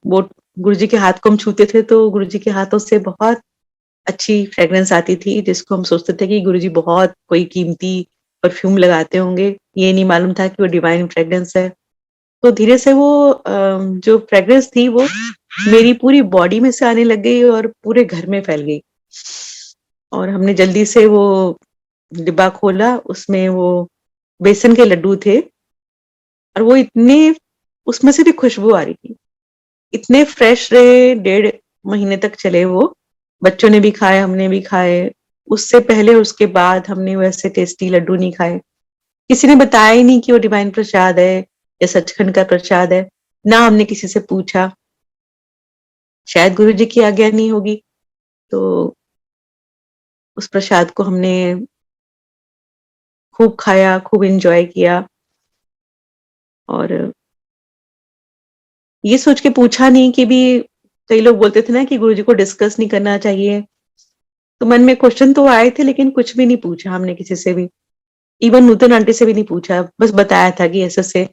वो गुरुजी के हाथ को हम छूते थे तो गुरुजी के हाथों से बहुत अच्छी फ्रेग्रेंस आती थी, जिसको हम सोचते थे कि गुरुजी बहुत कोई कीमती परफ्यूम लगाते होंगे। ये नहीं मालूम था कि वो डिवाइन फ्रेग्रेंस है। तो धीरे से वो जो फ्रेग्रेंस थी वो मेरी पूरी बॉडी में से आने लग गई और पूरे घर में फैल गई। और हमने जल्दी से वो डिब्बा खोला, उसमें वो बेसन के लड्डू थे, और वो इतने, उसमें से भी खुशबू आ रही थी। इतने फ्रेश रहे, 1.5 महीने तक चले वो। बच्चों ने भी खाए, हमने भी खाए। उससे पहले और उसके बाद हमने वैसे टेस्टी लड्डू नहीं खाए। किसी ने बताया ही नहीं कि वो डिवाइन प्रसाद है या सचखंड का प्रसाद है। ना हमने किसी से पूछा, शायद गुरुजी की आज्ञा नहीं होगी। तो उस प्रसाद को हमने खूब खाया, खूब एन्जॉय किया, और ये सोच के पूछा नहीं कि भी कई लोग बोलते थे ना कि गुरुजी को डिस्कस नहीं करना चाहिए। तो मन में क्वेश्चन तो आए थे, लेकिन कुछ भी नहीं पूछा हमने किसी से भी। इवन नूतन आंटी से भी नहीं पूछा, बस बताया था कि ऐसे-ऐसे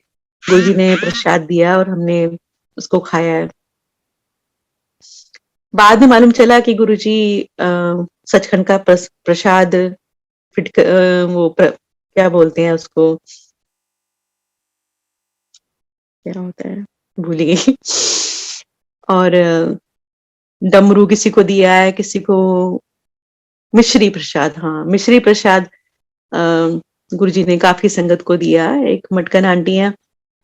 गुरुजी ने प्रसाद दिया और हमने उसको खाया है। बाद में मालूम चला कि गुरुजी सचखंड का प्रसाद क्या बोलते हैं उसको, क्या होता है? भूल ही गई। और डमरू किसी को दिया है, किसी को मिश्री प्रसाद, हाँ, मिश्री प्रसाद अ, गुरुजी ने काफ़ी संगत को दिया। एक मटकन आंटी हैं,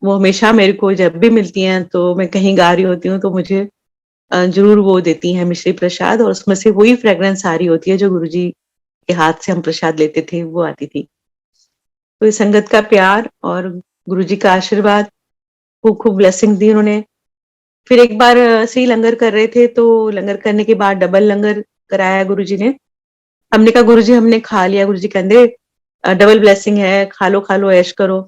वो हमेशा मेरे को जब भी मिलती हैं, तो मैं कहीं गा रही होती हूँ, तो मुझे ज़रूर वो देती हैं मिश्री प्रसाद, और उसमें से वही फ्रेग्रेंस आ रही होती है, जो गुरुजी के हाथ से हम प्रसाद लेते थे, वो आती थी। तो ये संगत का प्यार और गुरुजी का आशीर्वाद खूब खूब ब्लेसिंग दी उन्होंने। फिर एक बार ऐसे ही लंगर कर रहे थे, तो लंगर करने के बाद डबल लंगर कराया गुरुजी ने। हमने कहा गुरुजी हमने खा लिया, गुरुजी कहते डबल ब्लेसिंग है, खा लो ऐश करो।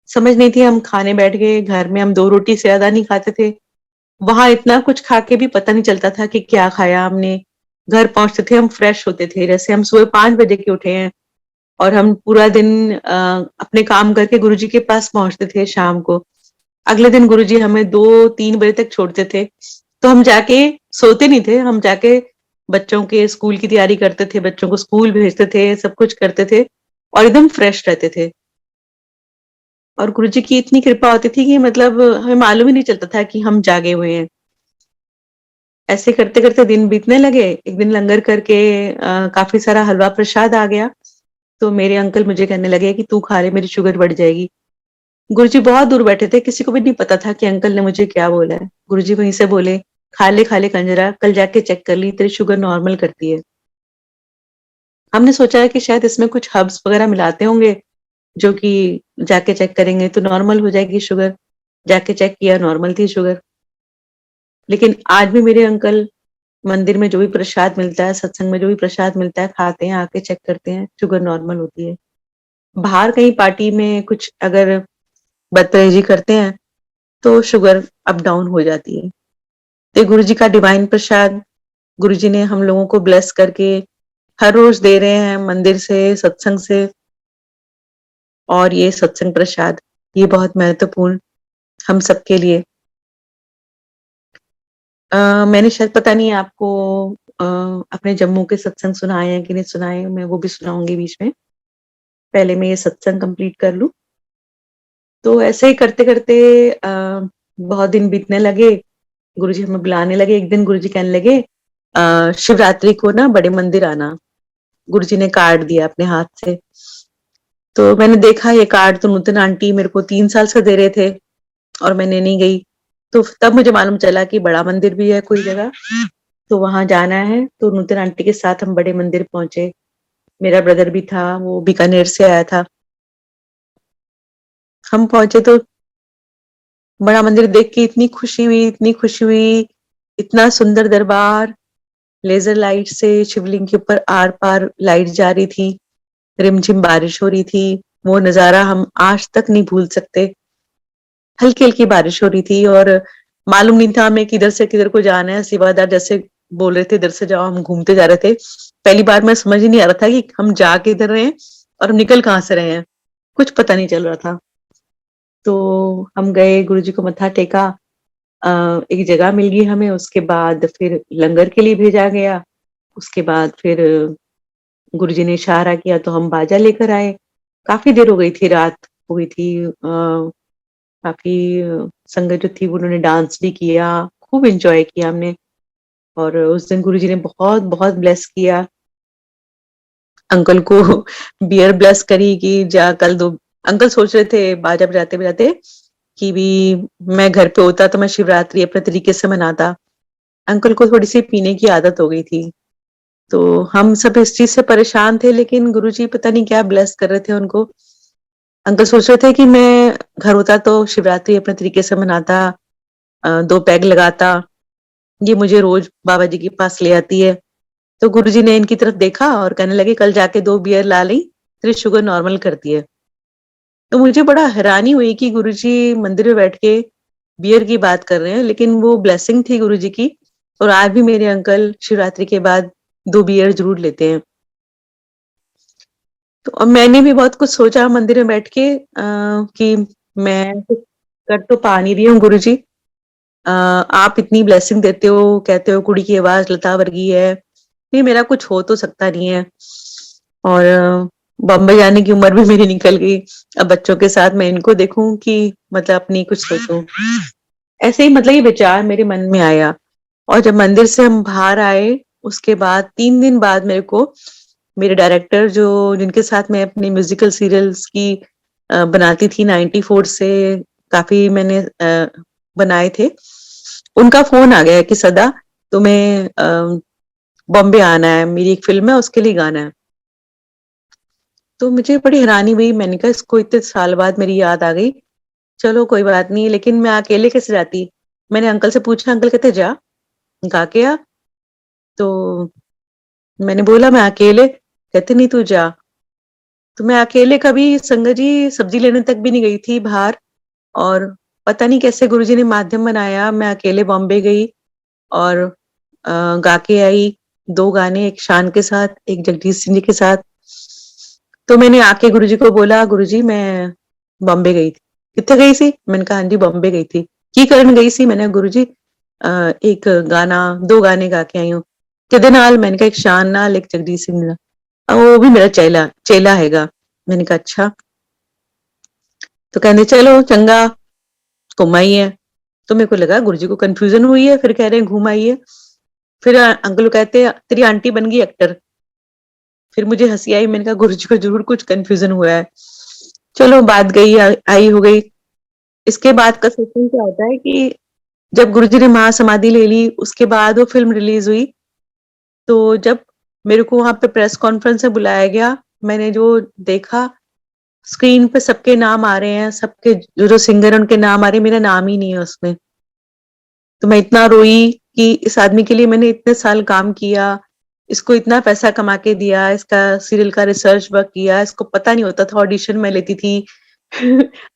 समझ नहीं थी, हम खाने बैठ गए। घर में हम 2 रोटी से ज्यादा नहीं खाते थे। वहां इतना कुछ खा के भी पता नहीं चलता था कि क्या खाया हमने। घर पहुंचते थे हम फ्रेश होते थे, जैसे हम सुबह 5 बजे के उठे हैं और हम पूरा दिन अपने काम करके गुरुजी के पास पहुंचते थे शाम को। अगले दिन गुरुजी हमें 2-3 बजे तक छोड़ते थे। तो हम जाके सोते नहीं थे, हम जाके बच्चों के स्कूल की तैयारी करते थे, बच्चों को स्कूल भेजते थे, सब कुछ करते थे और एकदम फ्रेश रहते थे। और गुरुजी की इतनी कृपा होती थी कि मतलब हमें मालूम ही नहीं चलता था कि हम जागे हुए हैं। ऐसे करते-करते दिन बीतने लगे। एक दिन लंगर करके काफ़ी सारा हलवा प्रसाद आ गया, तो मेरे अंकल मुझे कहने लगे कि तू खा ले, मेरी शुगर बढ़ जाएगी। गुरुजी बहुत दूर बैठे थे, किसी को भी नहीं पता था कि अंकल ने मुझे क्या बोला है। गुरुजी वहीं से बोले, खा ले कंजरा, कल जाके चेक कर ली, तेरी शुगर नॉर्मल करती है। हमने सोचा है कि शायद इसमें कुछ हर्ब्स वगैरह मिलाते होंगे, जो कि जाके चेक करेंगे तो नॉर्मल हो जाएगी शुगर। जाके चेक किया, नॉर्मल थी शुगर। लेकिन आज भी मेरे अंकल मंदिर में जो भी प्रसाद मिलता है, सत्संग में जो भी प्रसाद मिलता है, खाते हैं, आके चेक करते हैं, शुगर नॉर्मल होती है। बाहर कहीं पार्टी में कुछ अगर बदतमीजी करते हैं, तो शुगर अप डाउन हो जाती है। ये गुरुजी का डिवाइन प्रसाद, गुरुजी ने हम लोगों को ब्लेस करके हर रोज दे रहे हैं मंदिर से, सत्संग से। और ये सत्संग प्रसाद, ये बहुत महत्वपूर्ण हम सबके लिए। मैंने शायद पता नहीं आपको अ, अपने जम्मू के सत्संग सुनाए हैं कि नहीं सुनाए, मैं वो भी सुनाऊंगी बीच में। पहले मैं ये सत्संग कंप्लीट कर लूं। तो ऐसे ही करते करते बहुत दिन बीतने लगे। गुरुजी हमें बुलाने लगे। एक दिन गुरुजी कहने लगे शिवरात्रि को ना बड़े मंदिर आना। गुरुजी ने कार्ड दिया अपने हाथ से। तो मैंने देखा ये कार्ड तो नूतन आंटी मेरे को 3 साल से दे रहे थे और मैंने नहीं गई। तो तब मुझे मालूम चला कि बड़ा मंदिर भी है कोई जगह, तो वहां जाना है। तो नूतन आंटी के साथ हम बड़े मंदिर पहुंचे। मेरा ब्रदर भी था, वो बीकानेर से आया था। हम पहुंचे तो बड़ा मंदिर देख के इतनी खुशी हुई, इतनी खुशी हुई। इतना सुंदर दरबार, लेजर लाइट से शिवलिंग के ऊपर आर पार लाइट जा रही थी, रिमझिम बारिश हो रही थी। वो नजारा हम आज तक नहीं भूल सकते। हल्की हल्की बारिश हो रही थी और मालूम नहीं था हमें किधर से किधर को जाना है। सेवादार जैसे बोल रहे थे इधर से जाओ, हम घूमते जा रहे थे। पहली बार मैं समझ ही नहीं आ रहा था कि हम जा किधर रहे हैं और हम निकल कहाँ से रहे हैं, कुछ पता नहीं चल रहा था। तो हम गए, गुरुजी को मत्था टेका। एक जगह मिल गई हमें। उसके बाद फिर लंगर के लिए भेजा गया। उसके बाद फिर गुरुजी ने इशारा किया तो हम बाजा लेकर आए। काफी देर हो गई थी, रात हो गई थी। काफी संगत जो थी वो उन्होंने डांस भी किया, खूब एंजॉय किया हमने। और उस दिन गुरुजी ने बहुत बहुत ब्लेस किया अंकल को। बियर ब्लेस करी कि जा कल दो। अंकल सोच रहे थे बाजा बजाते बजाते कि भी मैं घर पे होता तो मैं शिवरात्रि अपने तरीके से मनाता। अंकल को थोड़ी सी पीने की आदत हो गई थी, तो हम सब इस चीज से परेशान थे। लेकिन गुरुजी पता नहीं क्या ब्लेस कर रहे थे उनको। अंकल सोच रहे थे कि मैं घर होता तो शिवरात्रि अपने तरीके से मनाता, 2 पैग लगाता, ये मुझे रोज बाबा जी के पास ले आती है। तो गुरुजी ने इनकी तरफ देखा और कहने लगे कल जाके 2 बियर ला ली, तेरी शुगर नॉर्मल करती है। तो मुझे बड़ा हैरानी हुई कि गुरुजी मंदिर में बैठ के बियर की बात कर रहे हैं, लेकिन वो ब्लेसिंग थी गुरुजी की। और आज भी मेरे अंकल शिवरात्रि के बाद 2 बियर जरूर लेते हैं। तो अब मैंने भी बहुत कुछ सोचा मंदिर में बैठ के कि मैं कुछ कर तो पा नहीं रही हूँ गुरुजी। आप इतनी ब्लेसिंग देते हो, कहते हो कुड़ी की आवाज लता वर्गी है, नहीं मेरा कुछ हो तो सकता नहीं है। और बॉम्बे जाने की उम्र भी मेरी निकल गई। अब बच्चों के साथ मैं इनको देखूं कि मतलब अपनी कुछ सोचूं। ऐसे ही मतलब ये विचार मेरे मन में आया। और जब मंदिर से हम बाहर आए, उसके बाद 3 दिन बाद मेरे को मेरे डायरेक्टर जो जिनके साथ मैं अपने म्यूजिकल सीरियल्स की बनाती थी 94 से, काफी मैंने बनाए थे, उनका फोन आ गया कि सदा तुम्हें बॉम्बे आना है, मेरी एक फिल्म है उसके लिए गाना है। तो मुझे बड़ी हैरानी हुई, मैंने कहा इसको इतने साल बाद मेरी याद आ गई। चलो कोई बात नहीं, लेकिन मैं अकेले कैसे जाती? मैंने अंकल से पूछा, अंकल कहते जा, गा के आ। तो मैंने बोला मैं अकेले, कहते नहीं तू जा। तो मैं अकेले कभी संगत जी सब्जी लेने तक भी नहीं गई थी बाहर। और पता नहीं कैसे गुरुजी ने माध्यम बनाया, मैं अकेले बॉम्बे गई और गा के आई 2 गाने, एक शान के साथ, एक जगजीत सिंह जी के साथ। तो मैंने आके गुरुजी को बोला, गुरुजी मैं बॉम्बे गई थी। कितने गई सी? मैंने कहा हाँ जी बॉम्बे गई थी। की करन गई सी? मैंने गुरुजी एक गाना 2 गाने गा के आई हूँ। किदे नाल? मैंने कहा एक शान नाल, एक जगजीत सिंह नाल। वो भी मेरा चेला चेला हैगा। मैंने कहा अच्छा। तो कहते चलो चंगा, घुम आई है। तो मेरे को लगा गुरुजी को कंफ्यूजन हुई है, फिर कह रहे हैं घूम आई है। फिर अंकल कहते तेरी आंटी बन गई एक्टर। फिर मुझे हंसी आई, मैंने कहा गुरुजी को जरूर कुछ कंफ्यूजन हुआ है। चलो बात गई आई हो गई। इसके बाद का सेक्शन क्या होता है कि जब गुरुजी ने महासमाधि ले ली, उसके बाद वो फिल्म रिलीज हुई। तो जब मेरे को वहां पे प्रेस कॉन्फ्रेंस में बुलाया गया, मैंने जो देखा स्क्रीन पे सबके नाम आ रहे हैं, सबके जो जो सिंगर है उनके नाम आ रहे हैं, मेरा नाम ही नहीं है उसमें। तो मैं इतना रोई कि इस आदमी के लिए मैंने इतने साल काम किया, इसको इतना पैसा कमा के दिया, इसका सीरियल का रिसर्च वर्क किया, इसको पता नहीं होता था ऑडिशन में लेती थी।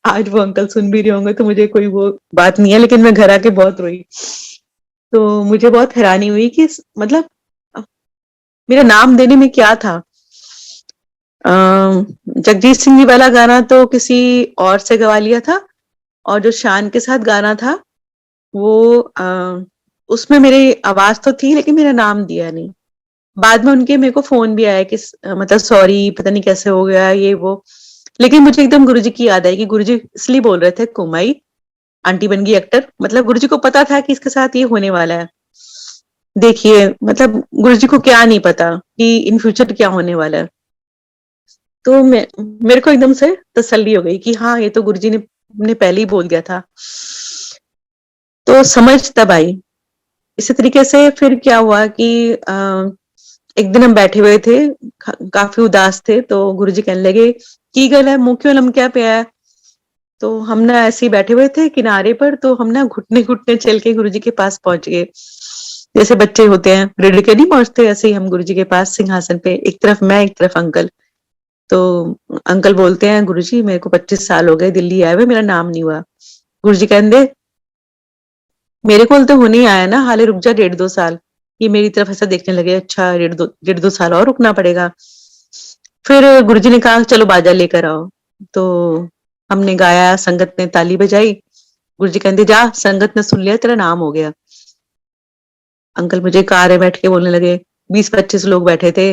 आज वो अंकल सुन भी रहे होंगे तो मुझे कोई वो बात नहीं है, लेकिन मैं घर आके बहुत रोई। तो मुझे बहुत हैरानी हुई कि मतलब मेरा नाम देने में क्या था। जगजीत सिंह जी वाला गाना तो किसी और से गवा लिया था, और जो शान के साथ गाना था वो उसमें मेरी आवाज तो थी लेकिन मेरा नाम दिया नहीं। बाद में उनके मेरे को फोन भी आया कि मतलब सॉरी पता नहीं कैसे हो गया ये वो। लेकिन मुझे एकदम गुरुजी की याद आई कि गुरुजी इसलिए बोल रहे थे कुमाई आंटी बन गई एक्टर, मतलब गुरुजी को पता था कि इसके साथ ये होने वाला है। देखिए मतलब गुरुजी को क्या नहीं पता कि इन फ्यूचर क्या होने वाला है। तो मेरे को एकदम से तसल्ली हो गई कि हाँ ये तो गुरुजी ने पहले ही बोल दिया था। तो समझ तब आई। इसी तरीके से फिर क्या हुआ कि एक दिन हम बैठे हुए थे, काफी उदास थे, तो गुरुजी कहने लगे की गल है, मुंह क्यों लमकिया पिया है? तो हम ना ऐसे ही बैठे हुए थे किनारे पर, तो हम ना घुटने घुटने चल के गुरुजी के पास पहुंच गए। जैसे बच्चे होते हैं रेडी के नहीं पहुंचते, ऐसे ही हम गुरुजी के पास सिंहासन पे, एक तरफ मैं एक तरफ अंकल। तो अंकल बोलते हैं गुरुजी मेरे को 25 साल हो गए दिल्ली आए हुए, मेरा नाम नहीं हुआ। गुरुजी कहते मेरे को तो होने ही आया ना, हाले रुक जा 1.5-2 साल। ये मेरी तरफ ऐसा देखने लगे, अच्छा 1.5-2 साल और रुकना पड़ेगा। फिर गुरुजी ने कहा चलो बाजा लेकर आओ। तो हमने गाया, संगत ने ताली बजाई। गुरुजी कहते जा संगत ने सुन लिया तेरा नाम हो गया। अंकल मुझे कार में बैठ के बोलने लगे 20-25 लोग बैठे थे,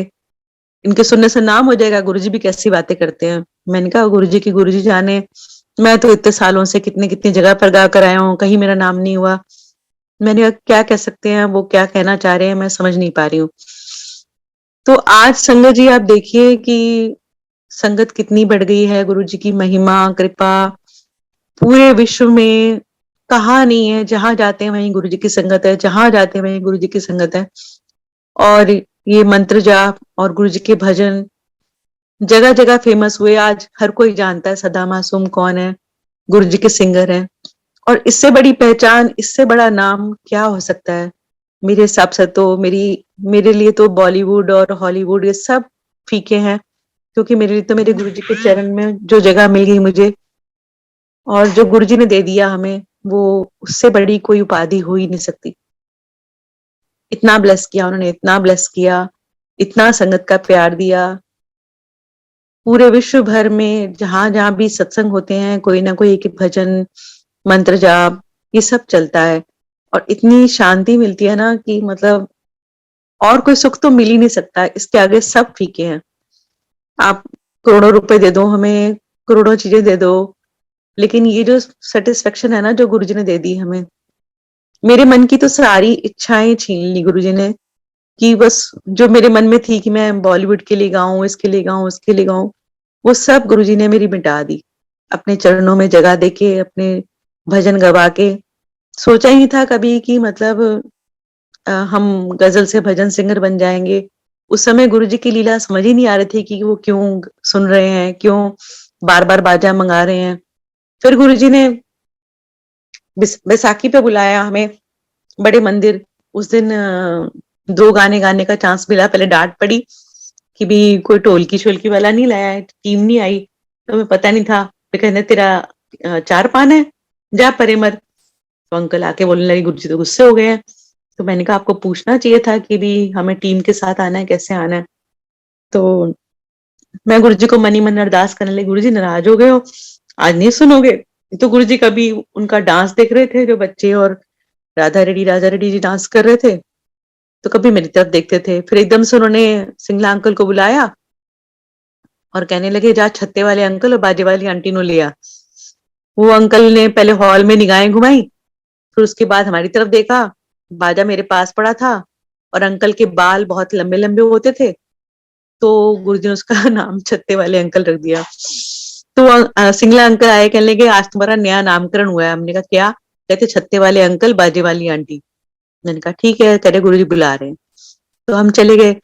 इनके सुनने से नाम हो जाएगा? गुरुजी भी कैसी बातें करते हैं। मैंने कहा गुरुजी की गुरुजी जाने, मैं तो इतने सालों से कितने कितनी जगह पर गा कर आया हूँ, कहीं मेरा नाम नहीं हुआ। मैंने कहा क्या कह सकते हैं, वो क्या कहना चाह रहे हैं मैं समझ नहीं पा रही हूँ। तो आज संगत जी आप देखिए कि संगत कितनी बढ़ गई है, गुरु जी की महिमा कृपा पूरे विश्व में कहाँ नहीं है, जहां जाते हैं वहीं गुरु जी की संगत है, जहां जाते हैं वहीं गुरु जी की संगत है। और ये मंत्र जाप और गुरु जी के भजन जगह जगह फेमस हुए, आज हर कोई जानता है सदा मासूम कौन है, गुरु जी के सिंगर हैं। और इससे बड़ी पहचान, इससे बड़ा नाम क्या हो सकता है? मेरे हिसाब से तो मेरे लिए तो बॉलीवुड और हॉलीवुड ये सब फीके हैं, क्योंकि मेरे लिए तो मेरे गुरुजी के चरण में जो जगह मिल गई मुझे, और जो गुरुजी ने दे दिया हमें, वो उससे बड़ी कोई उपाधि हो ही नहीं सकती। इतना ब्लेस किया उन्होंने, इतना ब्लेस किया, इतना संगत का प्यार दिया। पूरे विश्व भर में जहां जहां भी सत्संग होते हैं, कोई ना कोई एक भजन मंत्र जाप ये सब चलता है। और इतनी शांति मिलती है ना कि मतलब और कोई सुख तो मिल ही नहीं सकता, इसके आगे सब फीके हैं। आप करोड़ों रुपए दे दो हमें, करोड़ों चीजें दे दो, लेकिन ये जो सेटिस्फेक्शन है ना जो गुरुजी ने दे दी हमें, मेरे मन की तो सारी इच्छाएं छीन ली गुरुजी ने। कि बस जो मेरे मन में थी कि मैं बॉलीवुड के लिए गाऊं, इसके लिए गाऊं, उसके लिए गाऊं, वो सब गुरुजी ने मेरी मिटा दी। अपने चरणों में जगह देके, अपने भजन गवा के। सोचा ही नहीं था कभी कि मतलब हम गजल से भजन सिंगर बन जाएंगे। उस समय गुरुजी की लीला समझ ही नहीं आ रही थी कि वो क्यों सुन रहे हैं, क्यों बार बार बाजा मंगा रहे हैं। फिर गुरुजी ने बैसाखी पे बुलाया हमें बड़े मंदिर। उस दिन 2 गाने गाने का चांस मिला। पहले डाँट पड़ी कि भी कोई ढोलकी-शोलकी वाला नहीं लाया है, टीम नहीं आई। तो हमें पता नहीं था। फिर कहते तेरा 4 पान है, जा परे मर। तो अंकल आके बोलने लगे गुरुजी तो गुस्से हो गए हैं। तो मैंने कहा आपको पूछना चाहिए था कि भी हमें टीम के साथ आना है, कैसे आना है। तो मैं गुरुजी को मन ही मन अरदास करने लगी, गुरुजी नाराज हो गए हो, आज नहीं सुनोगे। तो गुरुजी कभी उनका डांस देख रहे थे जो बच्चे और राधा रेड्डी जी डांस कर रहे थे, तो कभी मेरी तरफ देखते थे। फिर एकदम से उन्होंने सिंगला अंकल को बुलाया और कहने लगे जा छत्ते वाले अंकल और बाजे वाली आंटी नो लिया। वो अंकल ने पहले हॉल में निगाहें घुमाई, फिर उसके बाद हमारी तरफ देखा, बाजा मेरे पास पड़ा था और अंकल के बाल बहुत लंबे लंबे होते थे, तो गुरुजी ने उसका नाम छत्ते वाले अंकल रख दिया। तो सिंगला अंकल आए, कहने लगे आज तुम्हारा नया नामकरण हुआ है। हमने कहा क्या? कहते छत्ते वाले अंकल बाजे वाली आंटी। मैंने कहा ठीक है, कह रहे गुरुजी बुला रहे हैं। तो हम चले गए।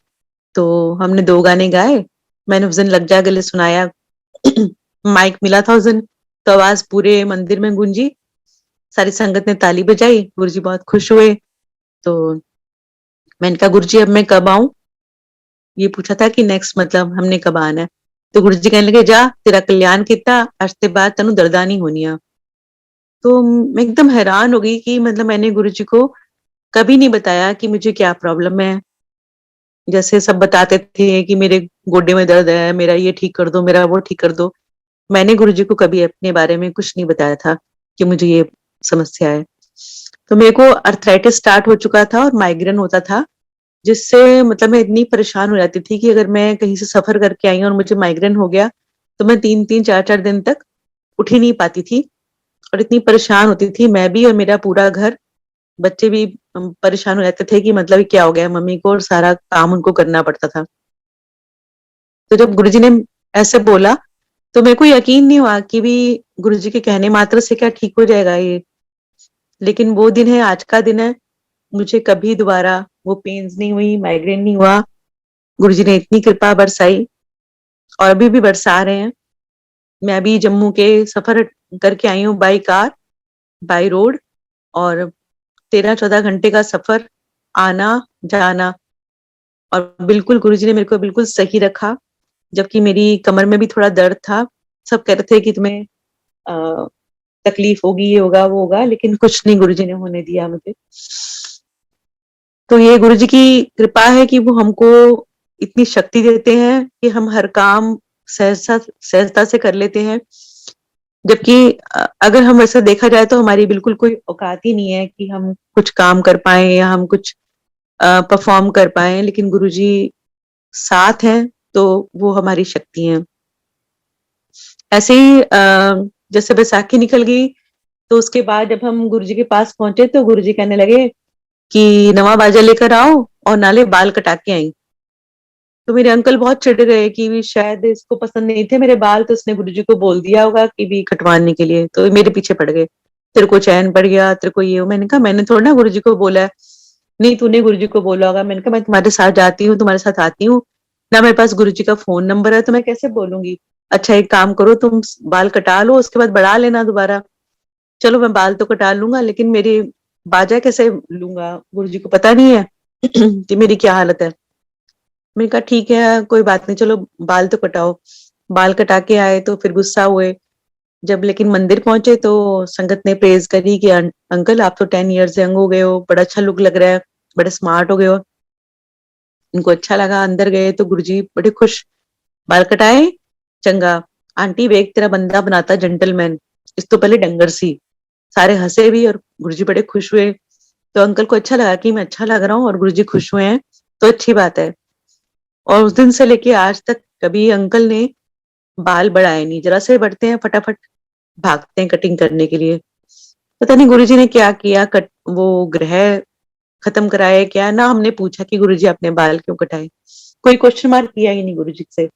तो हमने 2 गाने गाए। मैंने उस दिन लग जा गले सुनाया। माइक मिला था उस दिन, तो आवाज पूरे मंदिर में गूंजी। सारी संगत ने ताली बजाई, गुरुजी बहुत खुश हुए। तो मैंने कहा गुरुजी अब मैं कब आऊं? ये पूछा था कि नेक्स्ट मतलब हमने कब आना है। तो गुरुजी कहने लगे जा तेरा कल्याण किता, आज ते बाद तेनू दर्दा नहीं होनिया। तो मैं एकदम हैरान हो गई कि मतलब मैंने गुरुजी को कभी नहीं बताया कि मुझे क्या प्रॉब्लम है। जैसे सब बताते थे कि मेरे गोडे में दर्द है, मेरा ये ठीक कर दो, मेरा वो ठीक कर दो। मैंने गुरुजी को कभी अपने बारे में कुछ नहीं बताया था कि मुझे ये समस्या है। तो मेरे को अर्थराइटिस स्टार्ट हो चुका था और माइग्रेन होता था, जिससे मतलब मैं इतनी परेशान हो जाती थी कि अगर मैं कहीं से सफर करके आई और मुझे माइग्रेन हो गया, तो मैं 3-3 4-4 दिन तक उठ ही नहीं पाती थी और इतनी परेशान होती थी मैं भी और मेरा पूरा घर। बच्चे भी परेशान हो जाते थे कि मतलब ये क्या हो गया मम्मी को, और सारा काम उनको करना पड़ता था। तो जब गुरुजी ने ऐसे बोला, तो मेरे को यकीन नहीं हुआ कि भी गुरुजी के कहने मात्र से क्या ठीक हो जाएगा ये। लेकिन वो दिन है, आज का दिन है। मुझे कभी दोबारा वो पेन्स नहीं हुई, माइग्रेन नहीं हुआ। गुरुजी ने इतनी कृपा बरसाई और अभी भी बरसा रहे हैं। मैं अभी जम्मू के सफर करके आई हूँ बाई कार, बाई रोड, और 13-14 घंटे का सफर, आना जाना। और बिल्कुल गुरुजी ने मेरे को बिल्कुल सही रखा, जबकि मेरी कमर में भी थोड़ा दर्द था। सब कह रहे थे कि तुम्हें तकलीफ होगी, ये होगा वो होगा, लेकिन कुछ नहीं गुरुजी ने होने दिया मुझे। तो ये गुरुजी की कृपा है कि वो हमको इतनी शक्ति देते हैं कि हम हर काम सहजता से कर लेते हैं। जबकि अगर हम वैसा देखा जाए तो हमारी बिल्कुल कोई औकात ही नहीं है कि हम कुछ काम कर पाए या हम कुछ परफॉर्म कर पाए, लेकिन गुरुजी साथ हैं तो वो हमारी शक्ति है। ऐसे ही जैसे बैसाखी निकल गई, तो उसके बाद जब हम गुरुजी के पास पहुंचे तो गुरुजी कहने लगे कि नवा बाजा लेकर आओ और नाले बाल कटा के आई। तो मेरे अंकल बहुत चिढ़ गए कि भी शायद इसको पसंद नहीं थे मेरे बाल, तो उसने गुरुजी को बोल दिया होगा कि भी कटवाने के लिए, तो मेरे पीछे पड़ गए। तेरे को चैन पड़ गया, तेरे को ये हो। मैंने कहा मैंने थोड़ा ना गुरुजी को बोला है। नहीं तूने गुरुजी को बोला होगा। मैंने कहा मैं तुम्हारे साथ जाती हूँ, तुम्हारे साथ आती हूँ ना, मेरे पास गुरुजी का फोन नंबर है तो मैं कैसे बोलूंगी। अच्छा एक काम करो, तुम बाल कटा लो, उसके बाद बढ़ा लेना दोबारा। चलो मैं बाल तो कटा लूंगा, लेकिन मेरी बाजा कैसे लूंगा, गुरुजी को पता नहीं है कि मेरी क्या हालत है। मैंने कहा ठीक है कोई बात नहीं, चलो बाल तो कटाओ। बाल कटा के आए तो फिर गुस्सा हुए। जब लेकिन मंदिर पहुंचे तो संगत ने प्रेज करी कि अंकल आप तो 10 ईयर्स यंग हो गए हो, बड़ा अच्छा लुक लग रहा है, बड़े स्मार्ट हो गए हो। इनको अच्छा लगा। अंदर गए तो गुरुजी बड़े खुश। बाल कटाए, चंगा आंटी वेख तेरा बंदा बनाता जेंटलमैन, इस तो पहले डंगर सी। सारे हंसे भी और गुरुजी बड़े खुश हुए। तो अंकल को अच्छा लगा कि मैं अच्छा लग रहा हूँ और गुरुजी खुश हुए हैं, तो अच्छी बात है। और उस दिन से लेके आज तक कभी अंकल ने बाल बढ़ाए नहीं, जरा से बढ़ते हैं फटाफट भागते हैं कटिंग करने के लिए। पता नहीं गुरुजी ने क्या किया, कट वो ग्रह खत्म कराए क्या ना। हमने पूछा कि गुरुजी आपने बाल क्यों कटाए, कोई क्वेश्चन मार्क किया ही नहीं गुरुजी से।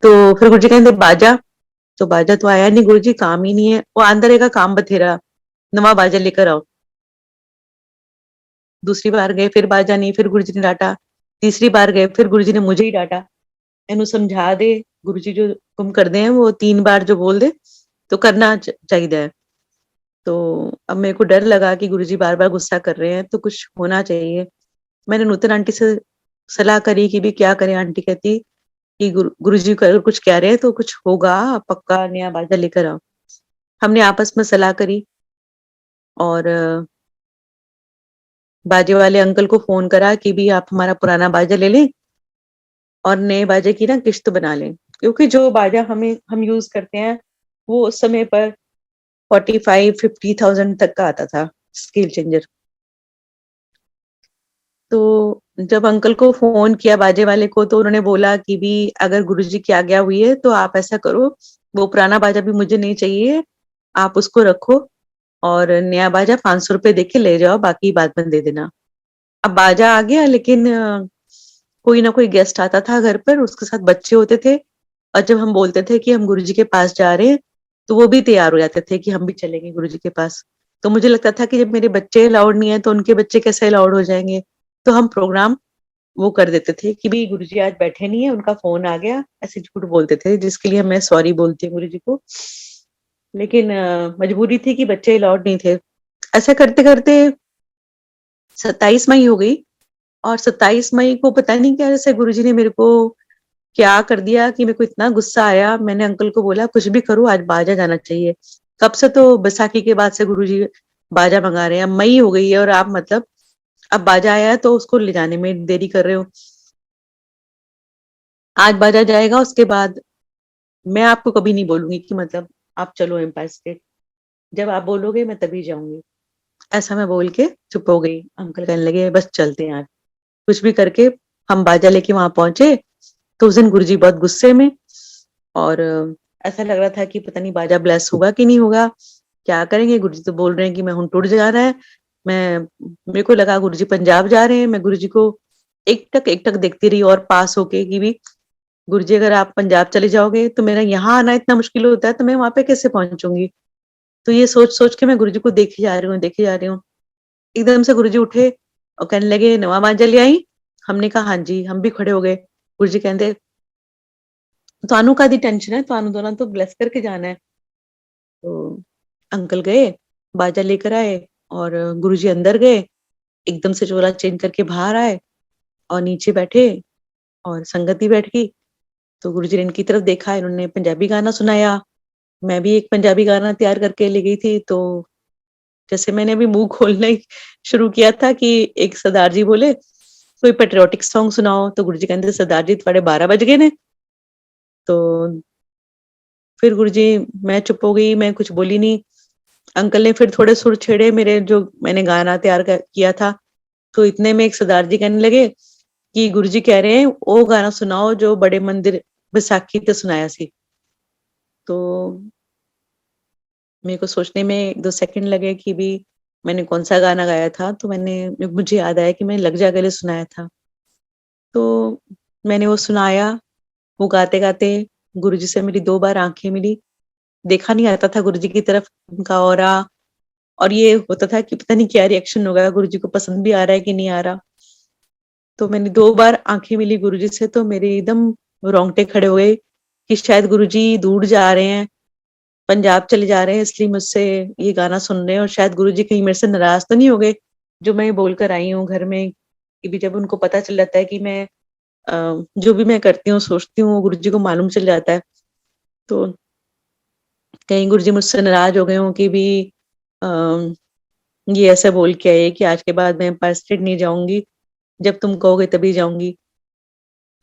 तो फिर गुरुजी कहते बाजा, तो बाजा तो आया नहीं गुरुजी, काम ही नहीं है, वो आंदर रहेगा काम बथेरा, नवा बाजा लेकर आओ। दूसरी बार गए फिर बाजा नहीं, फिर गुरुजी ने डांटा। तीसरी बार गए फिर गुरुजी ने मुझे ही डांटा। एनु समझा दे, गुरुजी जो हुक्म कर दे हैं वो 3 बार जो बोल दे तो करना चाहिए है। तो अब मेरे को डर लगा कि गुरुजी बार-बार गुस्सा कर रहे हैं, तो कुछ होना चाहिए। मैंने नूतन आंटी से सलाह करी कि भी क्या करें? आंटी कहती कि गुरुजी अगर कुछ कह रहे हैं तो कुछ होगा, पक्का नया बाजा लेकर आओ। हमने आपस में सलाह करी और बाजे वाले अंकल को फ़ोन करा कि भी आप हमारा पुराना बाजा ले लें और नए बाजे की ना किश्त बना लें। क्योंकि जो बाजा हम यूज़ करते हैं, वो उस समय पर 45-50,000 तक का आता था, स्केल चेंजर। तो जब अंकल को फ़ोन किया बाजे वाले को तो उन्होंने बोला कि भी अगर गुरुजी की आज्ञा हुई है तो आप ऐसा करो, वो पुराना बाजा भी मुझे नहीं चाहिए, आप उसको रखो और नया बाजा ₹500 दे के ले जाओ, बाकी बाद में दे देना। अब बाजा आ गया लेकिन कोई ना कोई गेस्ट आता था घर पर, उसके साथ बच्चे होते थे और जब हम बोलते थे कि हम गुरुजी के पास जा रहे हैं, तो वो भी तैयार हो जाते थे कि हम भी चलेंगे गुरुजी के पास। तो मुझे लगता था कि जब मेरे बच्चे अलाउड नहीं है, तो उनके बच्चे कैसे अलाउड हो जाएँगे? तो हम प्रोग्राम वो कर देते थे कि भई गुरुजी आज बैठे नहीं है, उनका फ़ोन आ गया, ऐसे झूठ बोलते थे, जिसके लिए मैं सॉरी बोलती हूँ गुरुजी को। लेकिन मजबूरी थी कि बच्चे अलाउड नहीं थे। ऐसा करते-करते 27 मई हो गई और 27 मई को पता नहीं क्या जैसे गुरुजी ने मेरे को क्या कर दिया कि मेरे को इतना गुस्सा आया, मैंने अंकल को बोला कुछ भी करो आज बाजा जाना चाहिए। कब से तो बैसाखी के बाद से गुरुजी बाजा मँगा रहे हैं, अब मई हो गई है और आप मतलब अब बाजा आया है तो उसको ले जाने में देरी कर रहे हो। आज बाजा जाएगा उसके बाद मैं आपको कभी नहीं बोलूँगी कि मतलब आप चलो एम्पायर स्टेट, जब आप बोलोगे मैं तभी जाऊँगी। ऐसा मैं बोल के चुप हो गई। अंकल कहने लगे बस चलते हैं आज। कुछ भी करके हम बाजा लेके वहाँ पहुँचे, तो उस दिन गुरुजी बहुत गुस्से में और ऐसा लग रहा था कि पता नहीं बाजा ब्लेस होगा कि नहीं होगा, क्या करेंगे? गुरुजी तो बोल रहे हैं कि मैं हूँ टूट जा रहा है। मैं मेरे को लगा गुरुजी पंजाब जा रहे हैं, मैं गुरुजी को एकटक देखती रही और पास होके कि भी गुरुजी अगर आप पंजाब चले जाओगे तो मेरा यहाँ आना इतना मुश्किल होता है, तो मैं वहाँ पे कैसे पहुँचूँगी? तो ये सोच-सोच के मैं गुरुजी को देखे जा रही हूँ, देखे जा रही हूँ। एकदम से गुरुजी उठे और कहने लगे, "नवा मांझा ले आई?" हमने कहा, "हाँ जी।" हम भी खड़े हो गए। गुरुजी कहंदे, "ਤੁਹਾਨੂੰ काहदी टेंशन है? ਤੁਹਾਨੂੰ ਦੋਨਾਂ तो ब्लेस करके जाना है।" तो अंकल गए, बाजा लेकर आए और गुरुजी अंदर गए, एकदम से चोला चेंज करके बाहर आए और नीचे बैठे और संगत भी बैठ गई। तो गुरुजी ने इनकी तरफ देखा, इन्होंने पंजाबी गाना सुनाया। मैं भी एक पंजाबी गाना तैयार करके ले गई थी, तो जैसे मैंने अभी मुँह खोलना ही शुरू किया था कि एक सरदार जी बोले, "कोई पैट्रियोटिक सॉन्ग सुनाओ।" तो गुरुजी कहंदे, "सरदार जी थोड़े 12 बज गए ने।" तो फिर गुरुजी मैं चुप हो गई, मैं कुछ बोली नहीं। अंकल ने फिर थोड़े सुर छेड़े मेरे जो मैंने गाना तैयार किया था, तो इतने में एक सरदार जी कहने लगे कि गुरुजी कह रहे हैं, "वो गाना सुनाओ जो बड़े मंदिर बैसाखी ते सुनाया सी।" तो मेरे को सोचने में 1-2 सेकंड लगे कि भी मैंने कौन-सा गाना गाया था, तो मुझे याद आया कि मैंने लग जा गले सुनाया था। तो मैंने वो सुनाया, वो गाते-गाते गुरुजी से मेरी 2 बार आँखें मिली। देखा नहीं जाता था गुरुजी की तरफ, उनका ऑरा और ये होता था कि पता नहीं क्या रिएक्शन होगा, गुरुजी को पसंद भी आ रहा है कि नहीं आ रहा। तो मैंने 2 बार आँखें मिली गुरुजी से तो मेरे एकदम रोंगटे खड़े हो गए कि शायद गुरुजी दूर जा रहे हैं, पंजाब चले जा रहे हैं इसलिए मुझसे ये गाना सुन रहे हैं और शायद गुरुजी कहीं मेरे से नाराज़ तो नहीं हो गए, जो मैं बोलकर आई हूँ घर में कि भी जब उनको पता चल जाता है कि मैं जो भी मैं करती हूँ, सोचती हूँ, वो गुरुजी को मालूम चल जाता है। तो कहीं गुरुजी मुझसे नाराज़ हो गए हों कि भी अ, ये ऐसा बोल के आए कि आज के बाद मैं एम्पायर स्टेट नहीं जाऊँगी, जब तुम कहोगे तभी जाऊँगी।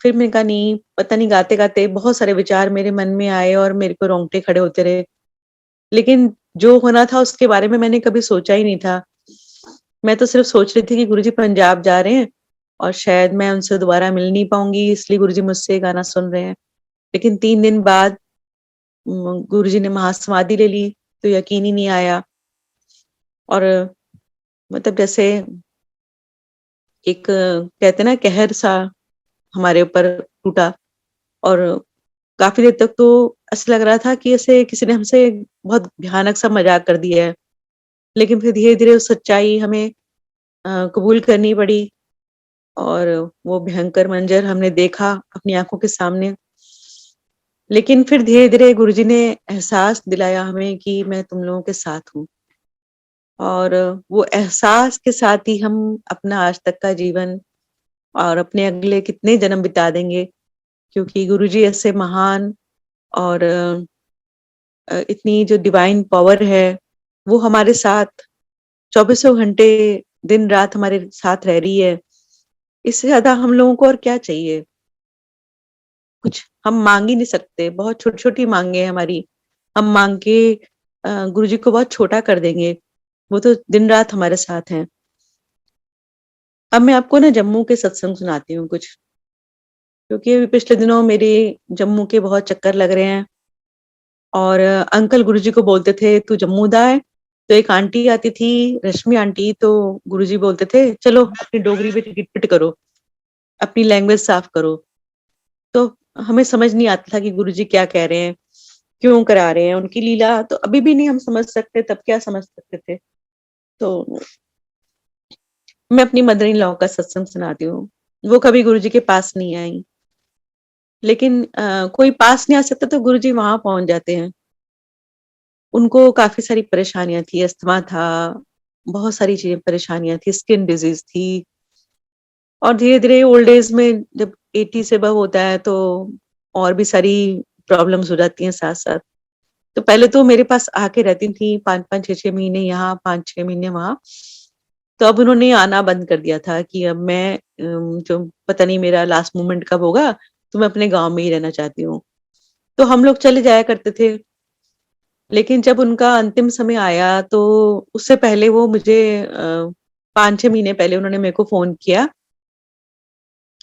फिर मैंने कहा नहीं, पता नहीं गाते-गाते बहुत सारे विचार मेरे मन में आए और मेरे को रोंगटे खड़े होते रहे। लेकिन जो होना था उसके बारे में मैंने कभी सोचा ही नहीं था। मैं तो सिर्फ़ सोच रही थी कि गुरुजी पंजाब जा रहे हैं और शायद मैं उनसे दोबारा मिल नहीं पाऊँगी इसलिए गुरुजी मुझसे ये गाना सुन रहे हैं। लेकिन 3 दिन बाद गुरुजी ने महासमाधि ले ली, तो यकीन ही नहीं आया और मतलब जैसे एक कहते हैं ना कहर सा हमारे ऊपर टूटा और काफ़ी देर तक तो ऐसा लग रहा था कि ऐसे किसी ने हमसे बहुत भयानक सा मज़ाक कर दिया है। लेकिन फिर धीरे-धीरे उस सच्चाई हमें कबूल करनी पड़ी और वो भयंकर मंज़र हमने देखा अपनी आँखों के सामने। लेकिन फिर धीरे-धीरे गुरुजी ने एहसास दिलाया हमें कि मैं तुम लोगों के साथ हूँ और वो एहसास के साथ ही हम अपना आज तक का जीवन और अपने अगले कितने जन्म बिता देंगे क्योंकि गुरुजी ऐसे महान और इतनी जो डिवाइन पावर है, वो हमारे साथ चौबीसों घंटे दिन-रात हमारे साथ रह रही है। इससे ज़्यादा हम लोगों को और क्या चाहिए? कुछ हम माँग ही नहीं सकते, बहुत छोटी-छोटी माँगे हैं हमारी। हम माँग के गुरुजी को बहुत छोटा कर देंगे, वो तो दिन-रात हमारे साथ हैं। अब मैं आपको ना जम्मू के सत्संग सुनाती हूँ कुछ, क्योंकि अभी पिछले दिनों मेरे जम्मू के बहुत चक्कर लग रहे हैं और अंकल गुरुजी को बोलते थे, "तू जम्मू दा है?" तो एक आंटी आती थी, रश्मि आंटी, तो गुरुजी बोलते थे, "चलो अपनी डोगरी में रिपीट करो, अपनी लैंग्वेज साफ करो।" तो हमें समझ नहीं आता था कि गुरुजी क्या कह रहे हैं, क्यों करा रहे हैं, उनकी लीला तो अभी भी नहीं हम समझ सकते, तब क्या समझ सकते थे। तो मैं अपनी मदर इन लॉ का सत्संग सुनाती हूँ। वो कभी गुरुजी के पास नहीं आई, लेकिन कोई पास नहीं आ सकता तो गुरुजी वहाँ पहुँच जाते हैं। उनको काफ़ी सारी परेशानियाँ थी, अस्थमा था, बहुत सारी चीज़ें परेशानियाँ थी, स्किन डिज़ीज़ थी और धीरे-धीरे ओल्ड एज में जब 80 से अबव होता है तो और भी सारी प्रॉब्लम्स हो जाती हैं साथ-साथ। तो पहले तो मेरे पास आके रहती थी 5-5 6-6 महीने यहाँ, 5-6 महीने वहाँ। तो अब उन्होंने आना बंद कर दिया था कि अब मैं जो पता नहीं मेरा लास्ट मोमेंट कब होगा, तो मैं अपने गाँव में ही रहना चाहती हूँ। तो हम लोग चले जाया करते थे। लेकिन जब उनका अंतिम समय आया तो उससे पहले वो मुझे 5-6 महीने पहले उन्होंने मेरे को फ़ोन किया